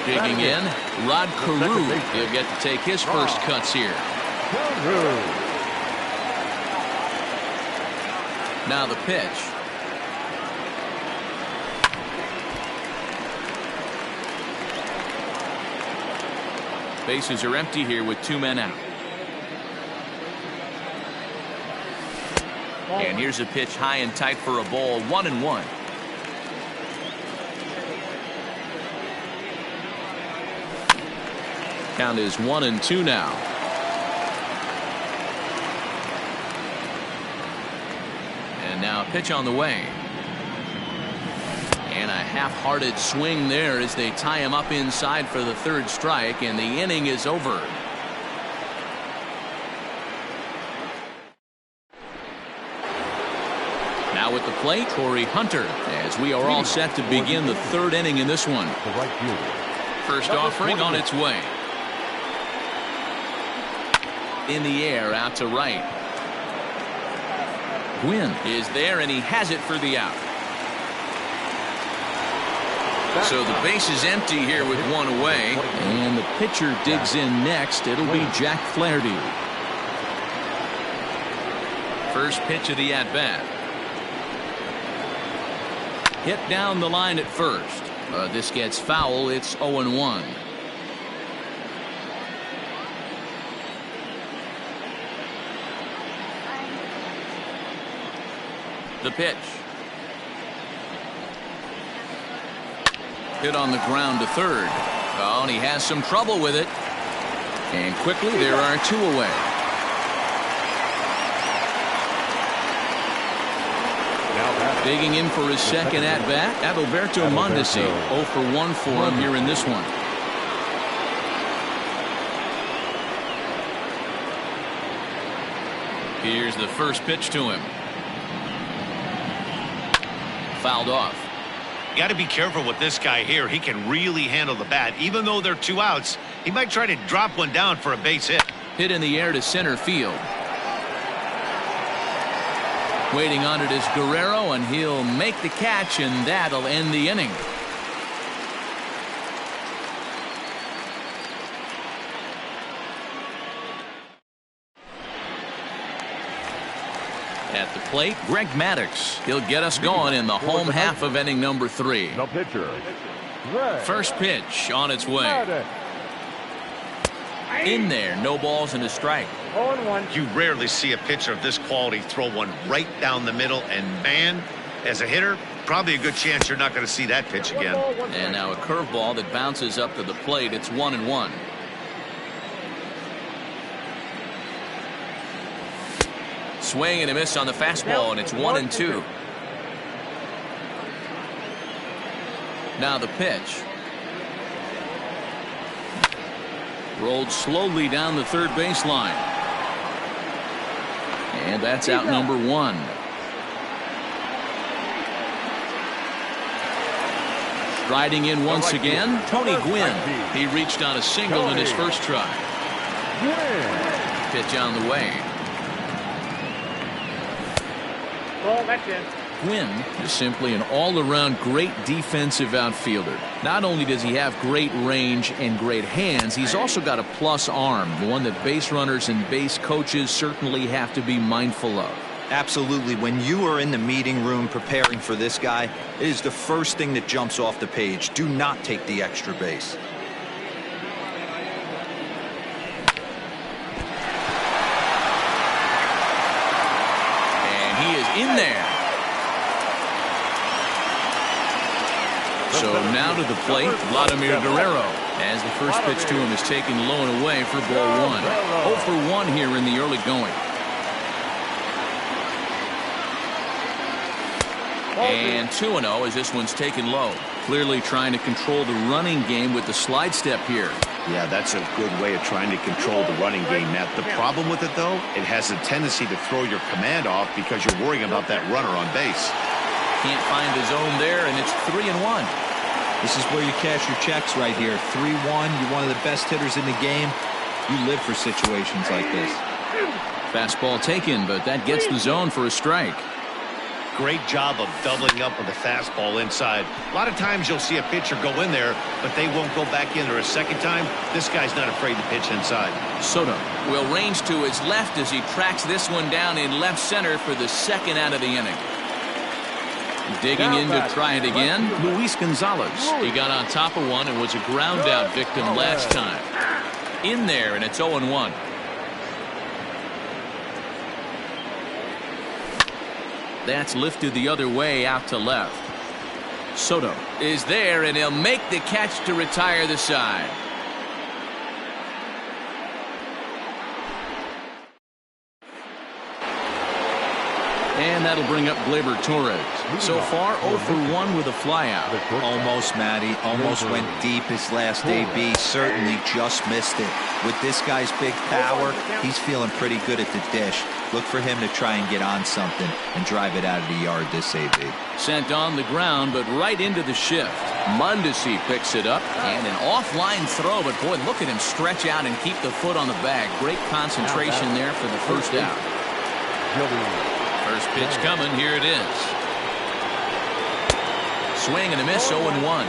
Digging in, Rod Carew. He'll get to take his first cuts here. Now the pitch. Bases are empty here with 2 men out. And here's a pitch high and tight for a ball. 1-1. Count is 1-2 now. And now a pitch on the way. And a half-hearted swing there as they tie him up inside for the third strike, and the inning is over. Now at the plate, Corey Hunter, as we are all set to begin the third inning in this one. First offering on its way. In the air, out to right. Gwynn is there, and he has it for the out. So the base is empty here with one away. And the pitcher digs in next. It'll be Jack Flaherty. First pitch of the at-bat. Hit down the line at first. This gets foul. It's 0-1. The pitch. Hit on the ground to third. Oh, and he has some trouble with it. And quickly there are two away. Digging in for his second at-bat, Adalberto Mondesi. 0 for 1 for him here in this one. Here's the first pitch to him. Fouled off. You got to be careful with this guy here. He can really handle the bat. Even though they're 2 outs, he might try to drop one down for a base hit. Hit in the air to center field. Waiting on it is Guerrero, and he'll make the catch, and that'll end the inning. At the plate, Greg Maddux. He'll get us going in the home half of inning number 3. The pitcher. First pitch on its way. In there, no balls and a strike. 0-1. You rarely see a pitcher of this quality throw one right down the middle, and man, as a hitter, probably a good chance you're not going to see that pitch again. And now a curveball that bounces up to the plate. It's 1-1. Swing and a miss on the fastball, and it's 1-2. Now the pitch. Rolled slowly down the third baseline. And that's out number 1. Riding in once again, Tony Gwynn. He reached on a single in his first try. Pitch on the way. Well, that's it. Gwynn is simply an all-around great defensive outfielder. Not only does he have great range and great hands, he's also got a plus arm, one that base runners and base coaches certainly have to be mindful of. Absolutely. When you are in the meeting room preparing for this guy, it is the first thing that jumps off the page. Do not take the extra base. And he is in there. So now to the plate, Vladimir Guerrero, as the first pitch to him is taken low and away for ball 1. 0 for 1 here in the early going. And 2-0 as this one's taken low. Clearly trying to control the running game with the slide step here. Yeah, that's a good way of trying to control the running game, Matt. The problem with it, though, it has a tendency to throw your command off because you're worrying about that runner on base. Can't find the zone there, and it's 3-1. This is where you cash your checks right here. 3-1. You're one of the best hitters in the game. You live for situations like this. Fastball taken, but that gets the zone for a strike. Great job of doubling up with the fastball inside. A lot of times you'll see a pitcher go in there, but they won't go back in there a second time. This guy's not afraid to pitch inside. Soto will range to his left as he tracks this one down in left center for the second out of the inning. Digging in to try it again, Luis Gonzalez. He got on top of one and was a ground out victim last time. In there, and it's 0-1. That's lifted the other way out to left. Soto is there, and he'll make the catch to retire the side. And that'll bring up Gleyber Torres. So far, 0 for 1 with a flyout. Almost, Matty. Almost went deep his last AB. Certainly just missed it. With this guy's big power, he's feeling pretty good at the dish. Look for him to try and get on something and drive it out of the yard this AB. Sent on the ground, but right into the shift. Mondesi picks it up, and an offline throw, but boy, look at him stretch out and keep the foot on the bag. Great concentration there for the first out. First pitch coming, here it is. Swing and a miss, 0-1.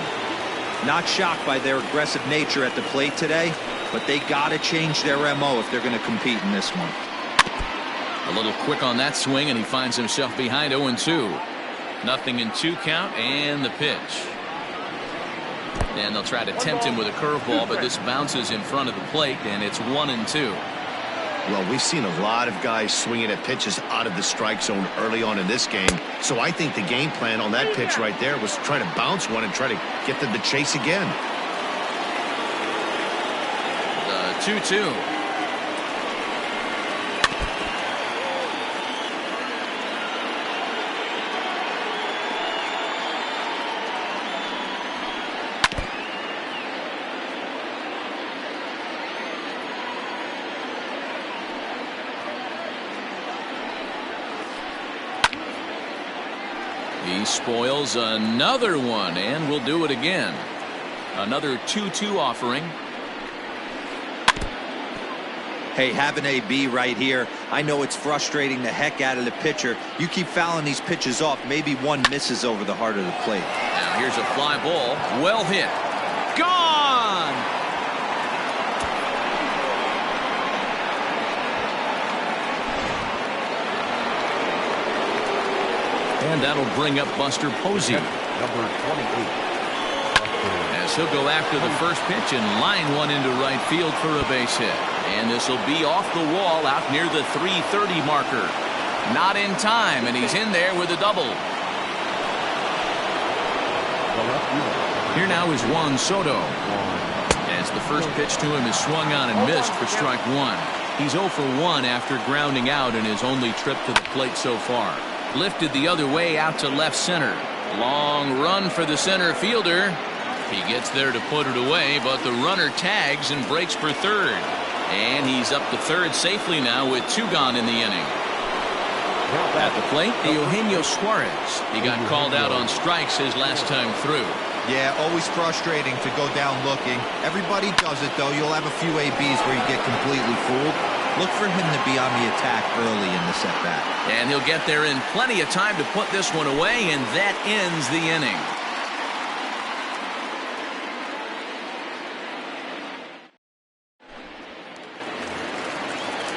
Not shocked by their aggressive nature at the plate today, but they got to change their MO if they're going to compete in this one. A little quick on that swing, and he finds himself behind 0-2. 0-2 count, and the pitch. And they'll try to tempt him with a curveball, but this bounces in front of the plate, and it's 1-2. Well, we've seen a lot of guys swinging at pitches out of the strike zone early on in this game. So I think the game plan on that pitch right there was to try to bounce one and try to get them to chase again. The 2-2. He spoils another one, and we'll do it again. Another 2-2 offering. Hey, have an AB right here. I know it's frustrating the heck out of the pitcher. You keep fouling these pitches off, maybe one misses over the heart of the plate. Now here's a fly ball. Well hit. Gone! And that'll bring up Buster Posey. Number 28. As he'll go after the first pitch and line one into right field for a base hit. And this will be off the wall out near the 330 marker. Not in time, and he's in there with a double. Here now is Juan Soto. As the first pitch to him is swung on and missed for strike one. He's 0 for 1 after grounding out in his only trip to the plate so far. Lifted the other way out to left center. Long run for the center fielder. He gets there to put it away, but the runner tags and breaks for third. And he's up to third safely now with 2 gone in the inning. At the plate, Eugenio Suarez. He got called out on strikes his last time through. Yeah, always frustrating to go down looking. Everybody does it, though. You'll have a few ABs where you get completely fooled. Look for him to be on the attack early in the setback. And he'll get there in plenty of time to put this one away, and that ends the inning.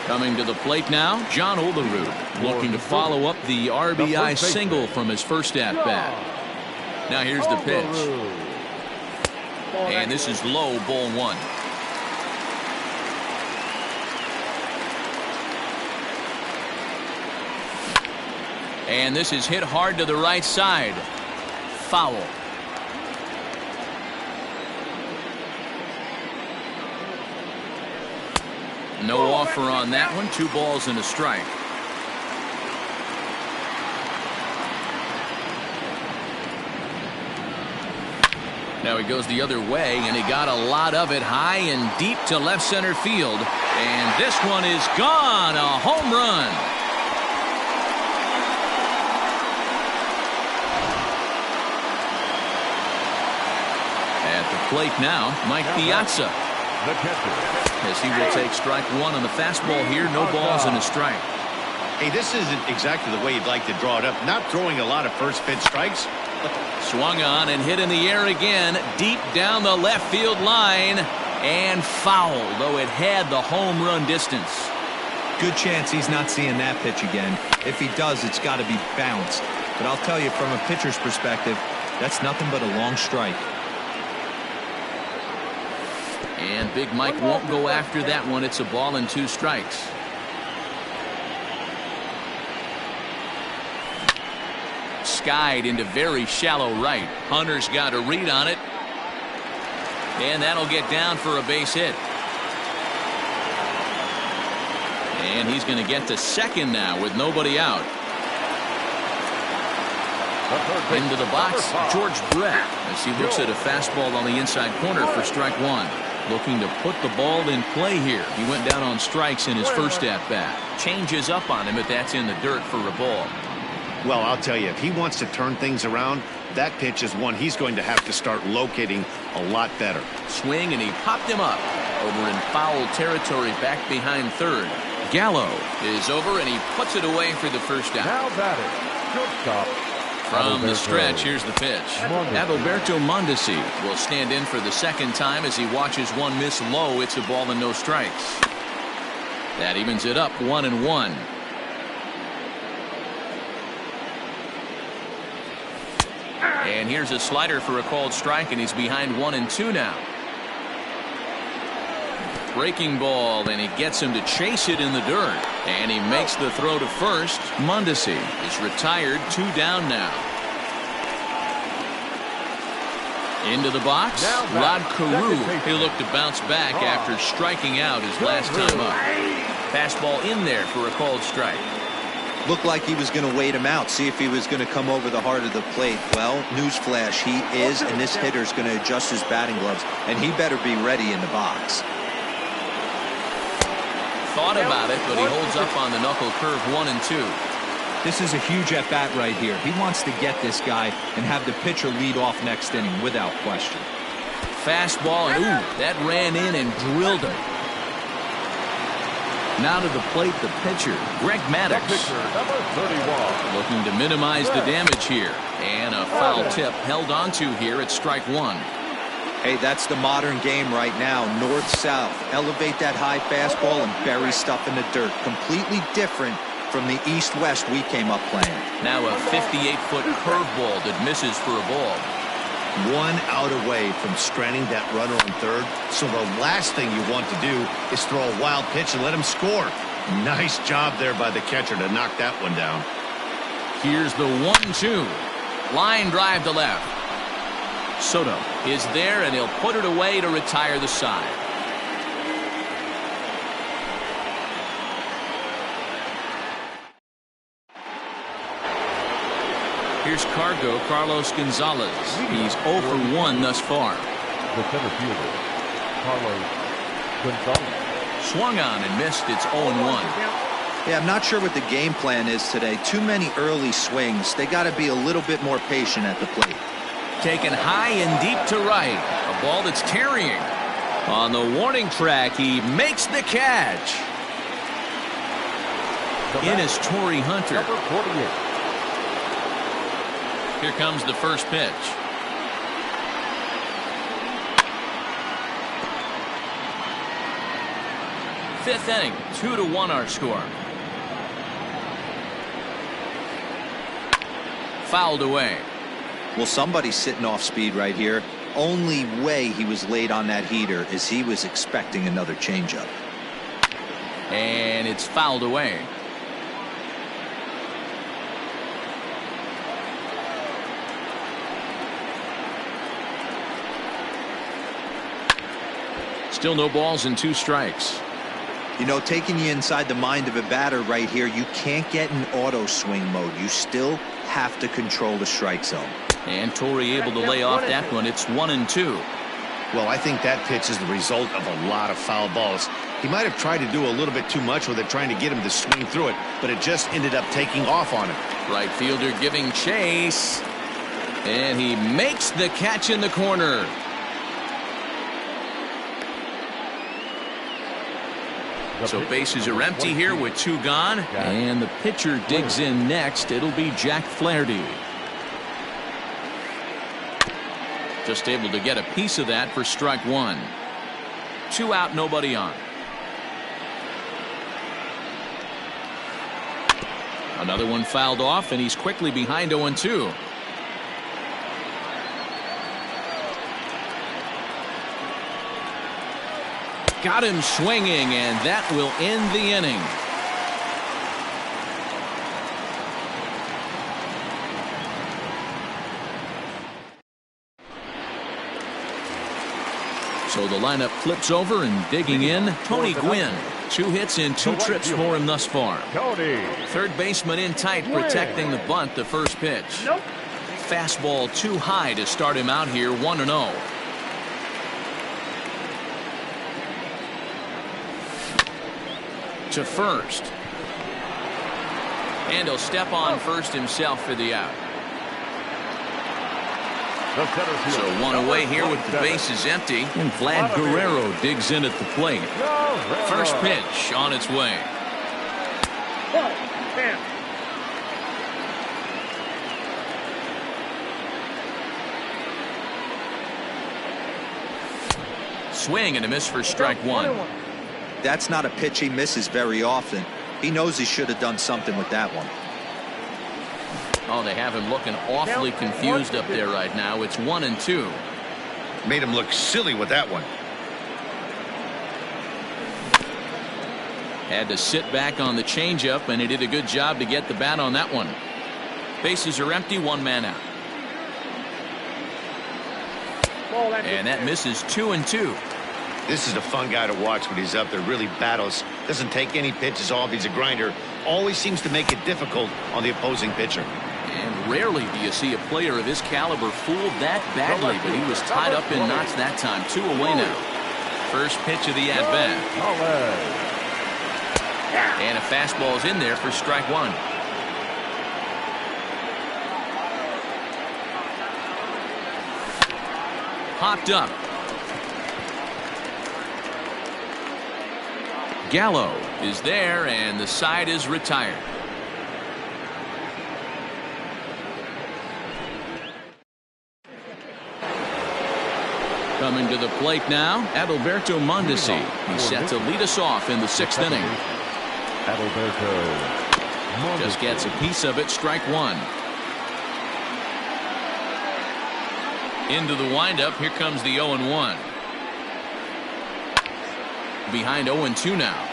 Coming to the plate now, John Olerud, looking to follow up the RBI single from his first at-bat. Now here's the pitch. And this is low, ball 1. And this is hit hard to the right side. Foul. No offer on that one. 2 balls and a strike. Now he goes the other way, and he got a lot of it high and deep to left center field. And this one is gone. A home run. At the plate now, Mike Piazza. The catcher. As he will take strike 1 on the fastball here. No balls and a strike. Hey, this isn't exactly the way you'd like to draw it up. Not throwing a lot of first pitch strikes. Swung on and hit in the air again. Deep down the left field line. And fouled, though it had the home run distance. Good chance he's not seeing that pitch again. If he does, it's got to be bounced. But I'll tell you, from a pitcher's perspective, that's nothing but a long strike. And Big Mike won't go after that one. It's a ball and 2 strikes. Skied into very shallow right. Hunter's got a read on it. And that'll get down for a base hit. And he's going to get to second now with nobody out. Into the box, George Brett, as he looks at a fastball on the inside corner for strike 1. Looking to put the ball in play here. He went down on strikes in his first at-bat. Changes up on him, but that's in the dirt for a ball. Well, I'll tell you, if he wants to turn things around, that pitch is one he's going to have to start locating a lot better. Swing, and he popped him up. Over in foul territory back behind third. Gallo is over, and he puts it away for the first out. Now batting, shortstop, From the stretch, here's the pitch. Adalberto Mondesi will stand in for the second time as he watches one miss low. It's a ball and no strikes. That evens it up 1-1. And here's a slider for a called strike, and he's behind 1-2 now. Breaking ball, and he gets him to chase it in the dirt. And he makes the throw to first. Mondesi is retired, 2 down now. Into the box, Rod Carew. He'll look to bounce back after striking out his last time up. Fastball in there for a called strike. Looked like he was going to wait him out, see if he was going to come over the heart of the plate. Well, newsflash, he is, and this hitter's going to adjust his batting gloves, and he better be ready in the box. Thought about it, but he holds up on the knuckle curve 1-2. This is a huge at-bat right here. He wants to get this guy and have the pitcher lead off next inning without question. Fastball, and ooh, that ran in and drilled him. Now to the plate, the pitcher, Greg Maddux. Number 31. Looking to minimize the damage here. And a foul tip held onto here at strike 1. Hey, that's the modern game right now. North-south. Elevate that high fastball and bury stuff in the dirt. Completely different from the east-west we came up playing. Now a 58-foot curveball that misses for a ball. 1 out away from stranding that runner on third. So the last thing you want to do is throw a wild pitch and let him score. Nice job there by the catcher to knock that one down. Here's the 1-2. Line drive to left. Soto is there, and he'll put it away to retire the side. Here's Carlos Gonzalez. He's 0 for 1 thus far. The center fielder, Carlos Gonzalez. Swung on and missed. It's 0-1. Yeah, I'm not sure what the game plan is today. Too many early swings. They got to be a little bit more patient at the plate. Taken high and deep to right. A ball that's carrying. On the warning track, he makes the catch. In is Torrey Hunter. Number 48. Here comes the first pitch. Fifth inning, 2-1 our score. Fouled away. Well, somebody's sitting off speed right here. Only way he was late on that heater is he was expecting another changeup. And it's fouled away. Still no balls and 2 strikes. You know, taking you inside the mind of a batter right here, you can't get in auto swing mode. You still have to control the strike zone. And Torrey able to lay off that one. It's 1-2. Well, I think that pitch is the result of a lot of foul balls. He might have tried to do a little bit too much with it, trying to get him to swing through it, but it just ended up taking off on him. Right fielder giving chase. And he makes the catch in the corner. So bases are empty here with 2 gone. And the pitcher digs in next. It'll be Jack Flaherty. Just able to get a piece of that for strike 1. 2 out, nobody on. Another one fouled off, and he's quickly behind 0-2. Got him swinging, and that will end the inning. So the lineup flips over, and digging in, Tony Gwynn. 2 hits and 2 trips for him thus far. Third baseman in tight, protecting the bunt, the first pitch. Fastball too high to start him out here, 1-0. To first. And he'll step on first himself for the out. So 1 away here with the bases empty. And Vlad Guerrero digs in at the plate. First pitch on its way. Swing and a miss for strike one. That's not a pitch he misses very often. He knows he should have done something with that one. Oh, they have him looking awfully confused up there right now. It's 1-2. Made him look silly with that one. Had to sit back on the changeup, and he did a good job to get the bat on that one. Bases are empty, one man out. And that misses 2-2. This is a fun guy to watch when he's up there. Really battles. Doesn't take any pitches off. He's a grinder. Always seems to make it difficult on the opposing pitcher. And rarely do you see a player of his caliber fooled that badly, but he was tied up in knots that time. 2 away now. First pitch of the at-bat. And a fastball is in there for strike one. Popped up. Gallo is there, and the side is retired. Coming to the plate now, Adalberto Mondesi. He's set to lead us off in the 6th inning. Adalberto Just gets a piece of it, strike one. Into the windup, here comes the 0-1. Behind 0-2 now.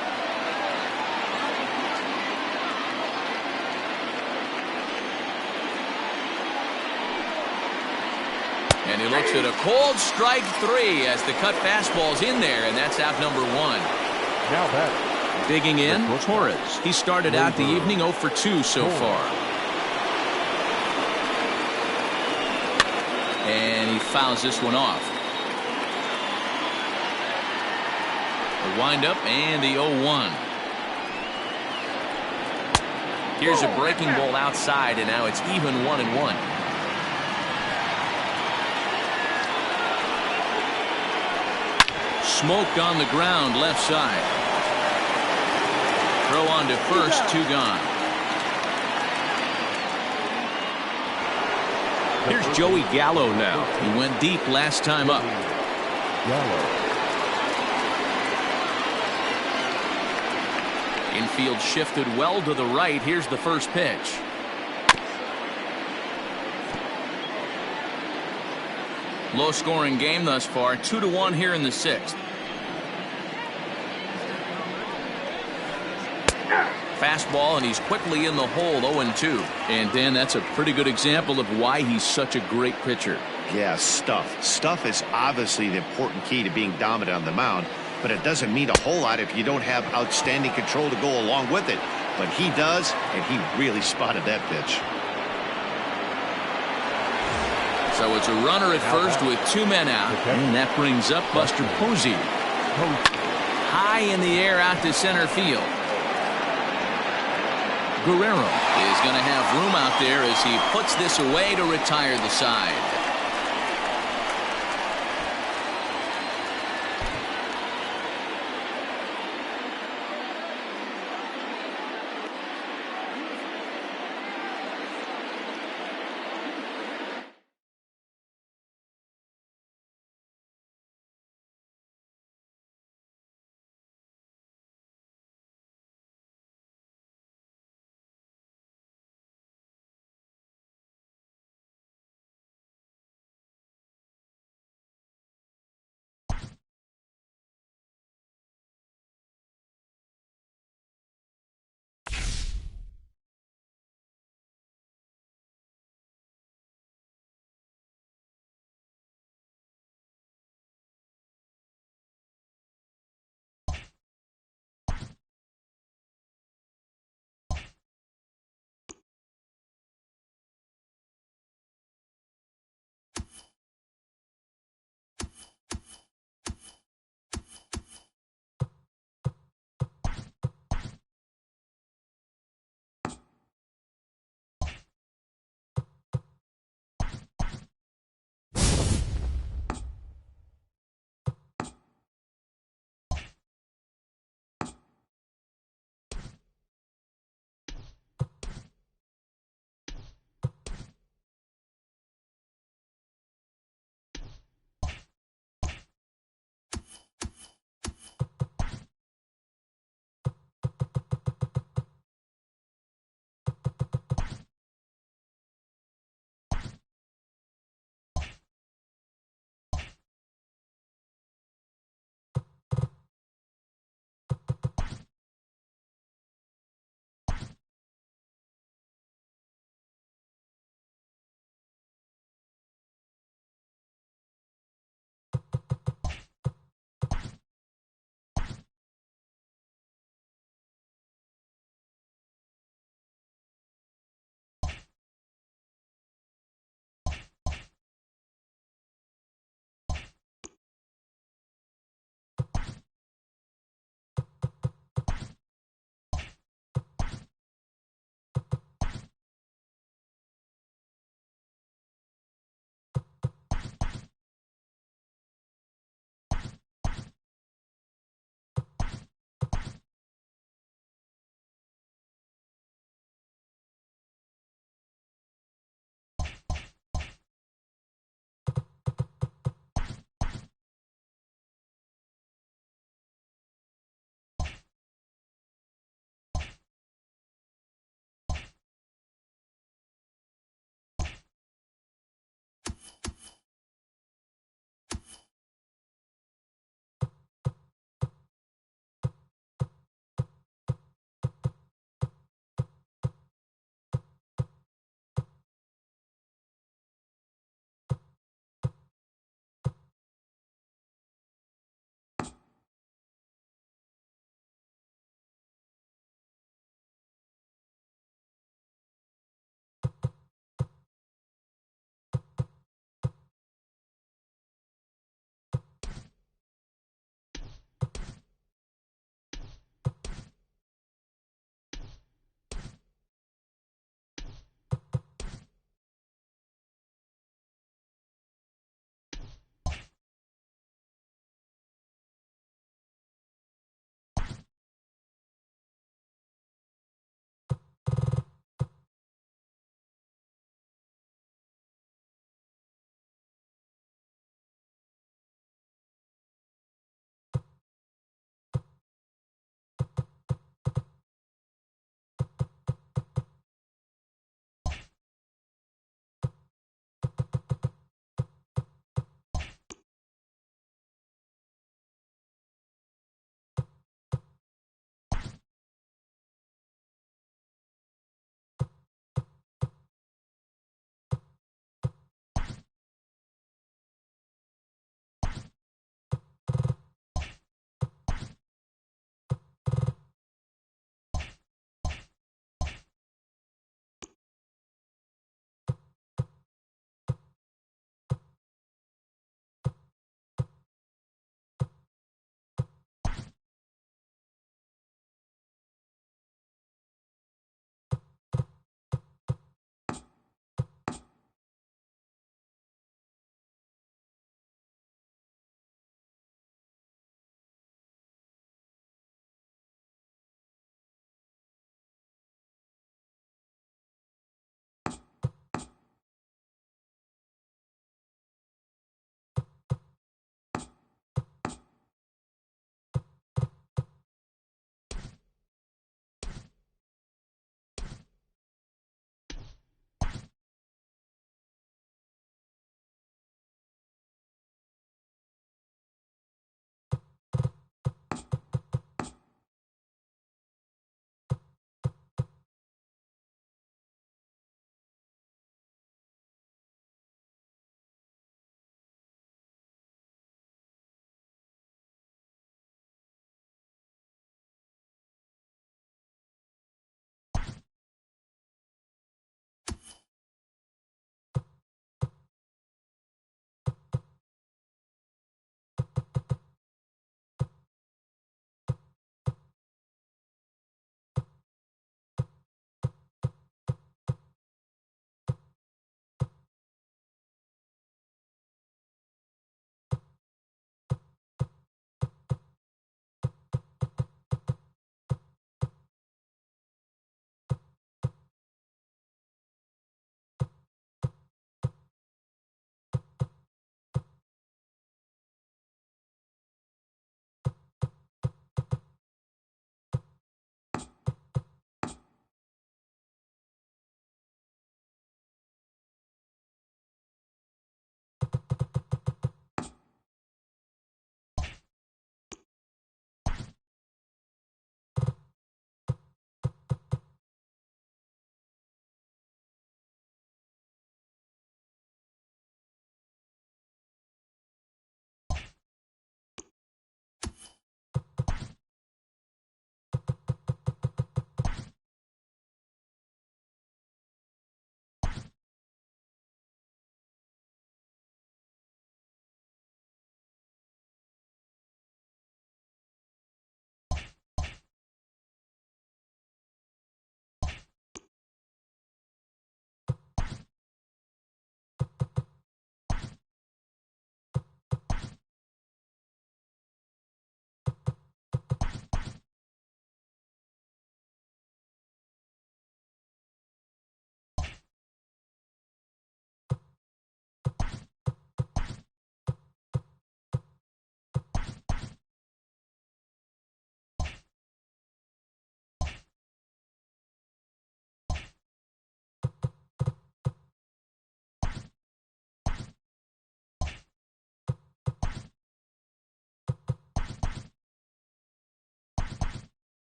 And he looks at a cold strike 3 as the cut fastball's in there, and that's out number 1. Now that Digging in, Torres. He started out the evening 0 for 2 so far. And he fouls this one off. The windup and the 0-1. Here's a breaking ball outside, and now it's even 1-1. Smoked on the ground left side. Throw on to first, 2 gone. Here's Joey Gallo now. He went deep last time up. Gallo. Infield shifted well to the right. Here's the first pitch. Low scoring game thus far. 2-1 here in the 6th. Fastball, and he's quickly in the hole. 0-2. And Dan, that's a pretty good example of why he's such a great pitcher. Yeah, stuff. Stuff is obviously the important key to being dominant on the mound, but it doesn't mean a whole lot if you don't have outstanding control to go along with it. But he does, and he really spotted that pitch. So it's a runner at first with 2 men out, and that brings up Buster Posey. High in the air out to center field. Guerrero is going to have room out there as he puts this away to retire the side.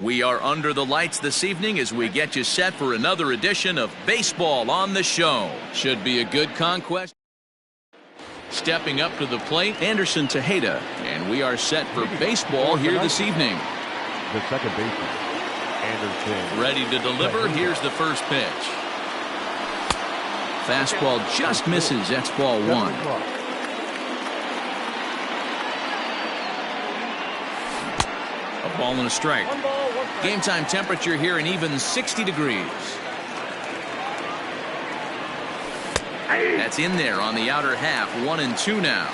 We are under the lights this evening as we get you set for another edition of Baseball on the Show. Should be a good conquest. Stepping up to the plate, Anderson Tejeda, and we are set for baseball here this evening. The second baseman, Anderson. Ready to deliver. Here's the first pitch. Fastball just misses. That's ball one. A ball and a strike. Game time temperature here an even 60 degrees. That's in there on the outer half. 1-2 now.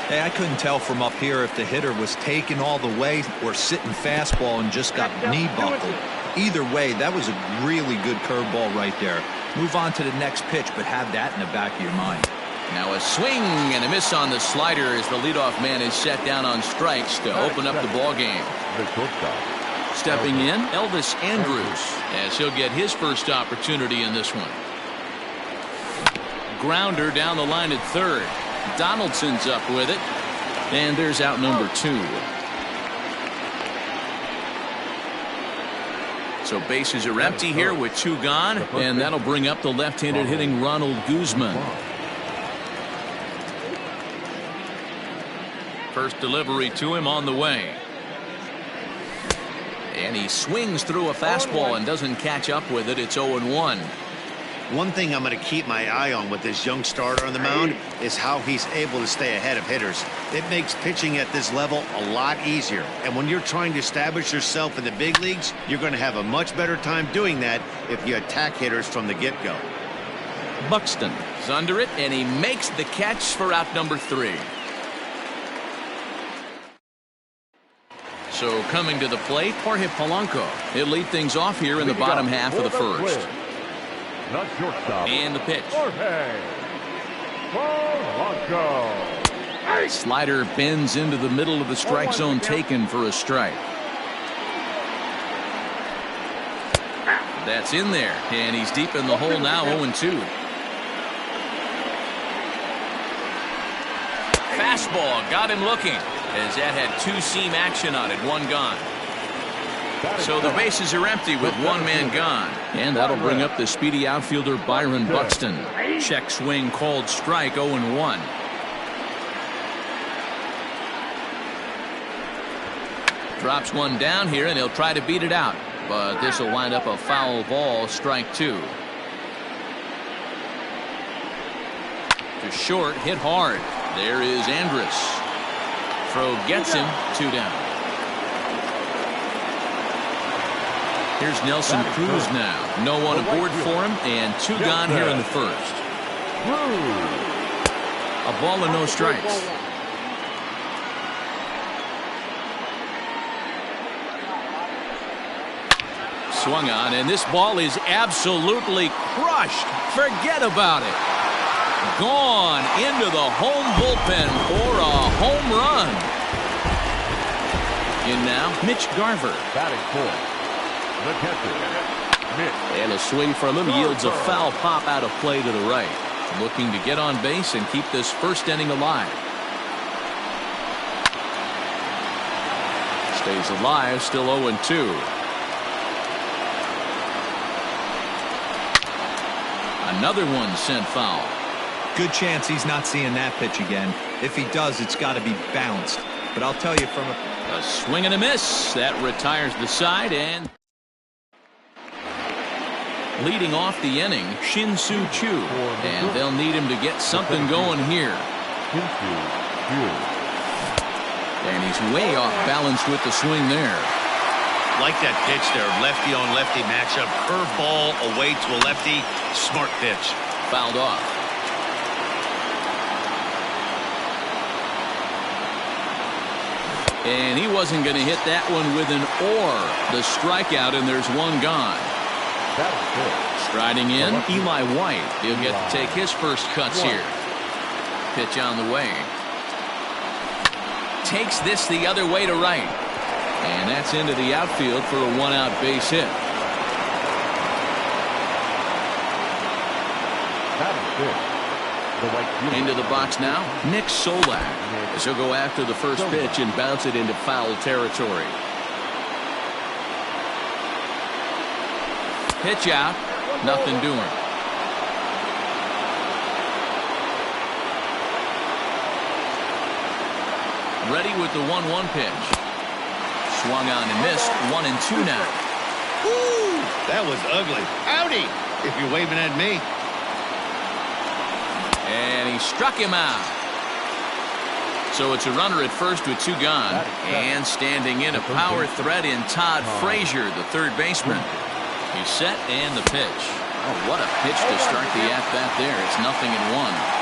Hey, I couldn't tell from up here if the hitter was taken all the way or sitting fastball and just got knee buckled. Either way, that was a really good curveball right there. Move on to the next pitch, but have that in the back of your mind. Now a swing and a miss on the slider as the leadoff man is set down on strikes to open up the ball game. The shortstop. Stepping in, Elvis Andrus, as he'll get his first opportunity in this one. Grounder down the line at third. Donaldson's up with it, and there's out number 2. So bases are empty here with 2 gone, and that'll bring up the left-handed hitting Ronald Guzman. First delivery to him on the way. And he swings through a fastball and doesn't catch up with it. It's 0-1. One thing I'm going to keep my eye on with this young starter on the mound is how he's able to stay ahead of hitters. It makes pitching at this level a lot easier. And when you're trying to establish yourself in the big leagues, you're going to have a much better time doing that if you attack hitters from the get-go. Buxton is under it, and he makes the catch for out number 3. So coming to the plate, Jorge Polanco. He'll lead things off here in the bottom half of the first. Not shortstop. And the pitch. Jorge Polanco. Slider bends into the middle of the strike zone, taken for a strike. That's in there, and he's deep in the hole now. 0-2. Fastball got him looking, as that had 2-seam action on it. 1 gone. So the bases are empty with 1 man gone. And that'll bring up the speedy outfielder Byron Buxton. Check swing called strike. 0-1. Drops one down here, and he'll try to beat it out. But this will wind up a foul ball. Strike 2. To short, hit hard. There is Andrus. Throw gets him. 2 down. Here's Nelson Cruz now. No one aboard for him, and 2 gone here in the first. A ball and no strikes. Swung on, and this ball is absolutely crushed. Forget about it. Gone into the home bullpen for a home run. In now, Mitch Garver. Batting fourth. The catcher, Mitch. And a swing from him yields a foul pop out of play to the right. Looking to get on base and keep this first inning alive. Stays alive, still 0-2. Another one sent foul. Good chance he's not seeing that pitch again. If he does, it's got to be bounced. But I'll tell you from a swing and a miss. That retires the side, and leading off the inning, Shin-Soo Choo. And they'll need him to get something going here. And he's way off balance with the swing there. Like that pitch there, lefty on lefty matchup. Curveball away to a lefty. Smart pitch. Fouled off. And he wasn't going to hit that one with an or. The strikeout, and there's 1 gone. Striding in, Eli White. He'll get to take his first cuts here. Pitch on the way. Takes this the other way to right. And that's into the outfield for a 1-out base hit. Into the box now, Nick Solak. As he'll go after the first pitch and bounce it into foul territory. Pitch out. Nothing doing. Ready with the 1-1 pitch. Swung on and missed. 1-2 now. Woo! That was ugly. Howdy, if you're waving at me. And he struck him out. So it's a runner at first with 2 gone. And standing in a power threat in Todd Frazier, the third baseman. He's set and the pitch. Oh, what a pitch to start the at-bat there. It's 0-1.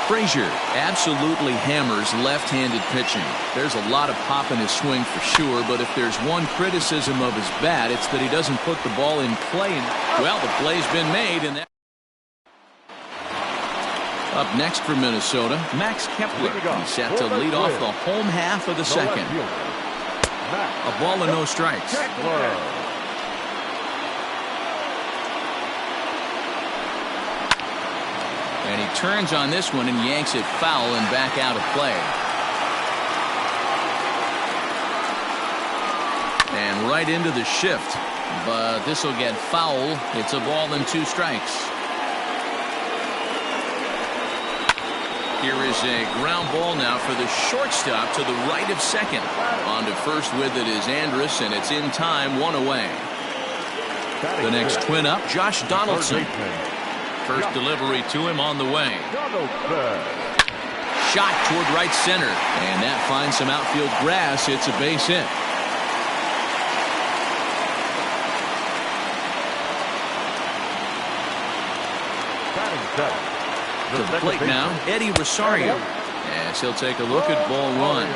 Frazier absolutely hammers left-handed pitching. There's a lot of pop in his swing for sure, but if there's one criticism of his bat, it's that he doesn't put the ball in play. Well, the play's been made, and that. Up next for Minnesota, Max Kepler. He's set to lead off the home half of the second. A ball and no strikes. And he turns on this one and yanks it foul and back out of play. And right into the shift. But this will get foul. It's a ball and 2 strikes. Here is a ground ball now for the shortstop to the right of second. On to first with it is Andrus, and it's in time, 1 away. The next twin up, Josh Donaldson. First delivery to him on the way. Shot toward right center, and that finds some outfield grass. It's a base hit. To the plate now, Eddie Rosario, as he'll take a look at ball 1.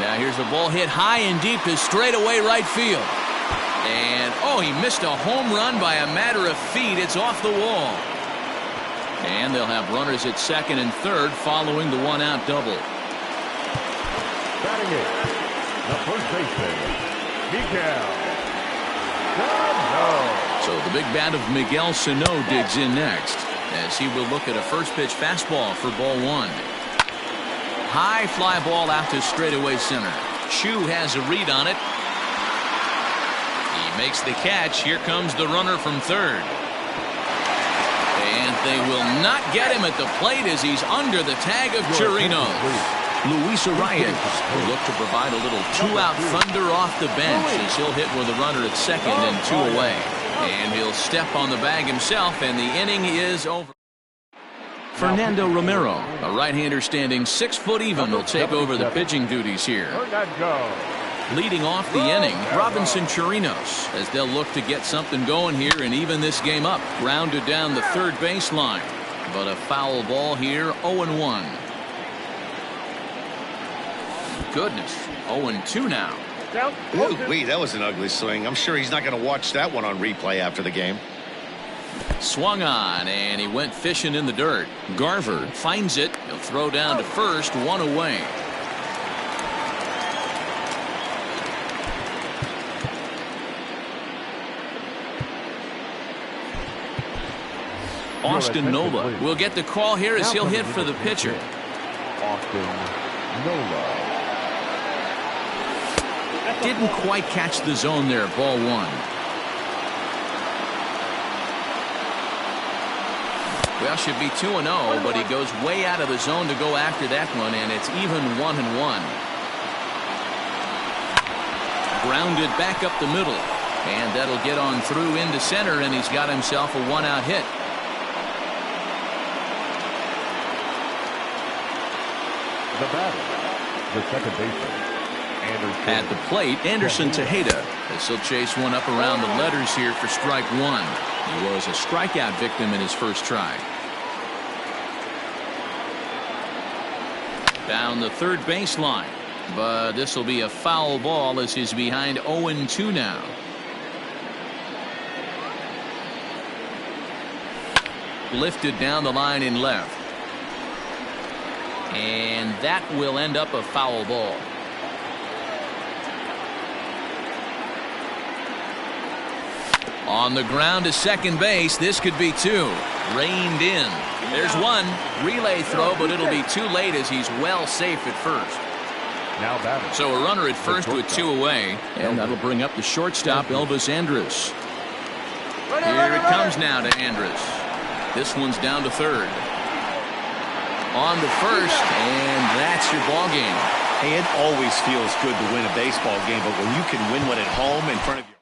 Now here's the ball hit high and deep to straightaway right field. And, oh, he missed a home run by a matter of feet. It's off the wall. And they'll have runners at second and third following the 1-out double. Batting it, the first baseman, Miguel Sano. So the big bat of Miguel Sano digs in next, as he will look at a first pitch fastball for ball 1. High fly ball out to straightaway center. Chu has a read on it. Makes the catch. Here comes the runner from third. And they will not get him at the plate as he's under the tag of Chirinos. Luis Arias will look to provide a little 2-out thunder off the bench as he'll hit with a runner at second and 2 away. And he'll step on the bag himself, and the inning is over. Fernando Romero, a right-hander standing 6 foot even, will take over the pitching duties here. Leading off the inning, Robinson Chirinos, as they'll look to get something going here and even this game up. Grounded down the third baseline, but a foul ball here, 0-1. Goodness, 0-2 now. Ooh, that was an ugly swing. I'm sure he's not going to watch that one on replay after the game. Swung on, and he went fishing in the dirt. Garver finds it. He'll throw down to first, 1 away. Austin Nola will get the call here as he'll hit for the pitcher. Austin Nola. Didn't quite catch the zone there, ball 1. Well, should be 2-0, but he goes way out of the zone to go after that one, and it's even 1-1. Grounded back up the middle, and that'll get on through into center, and he's got himself a 1-out hit. The batter, the second baseman, Anderson. At the plate, Anderson Tejeda, as he'll chase one up around the letters here for strike 1. He was a strikeout victim in his first try. Down the third baseline, but this will be a foul ball as he's behind 0-2 now. Lifted down the line in left. And that will end up a foul ball. On the ground to second base. This could be 2. Reined in. There's 1. Relay throw, but it'll be too late as he's well safe at first. Now batting. So a runner at first with 2 away. And that'll bring up the shortstop, Elvis Andrus. Here it comes now to Andrus. This one's down to third. On to first, and that's your ball game. Hey, it always feels good to win a baseball game, but when you can win one at home in front of your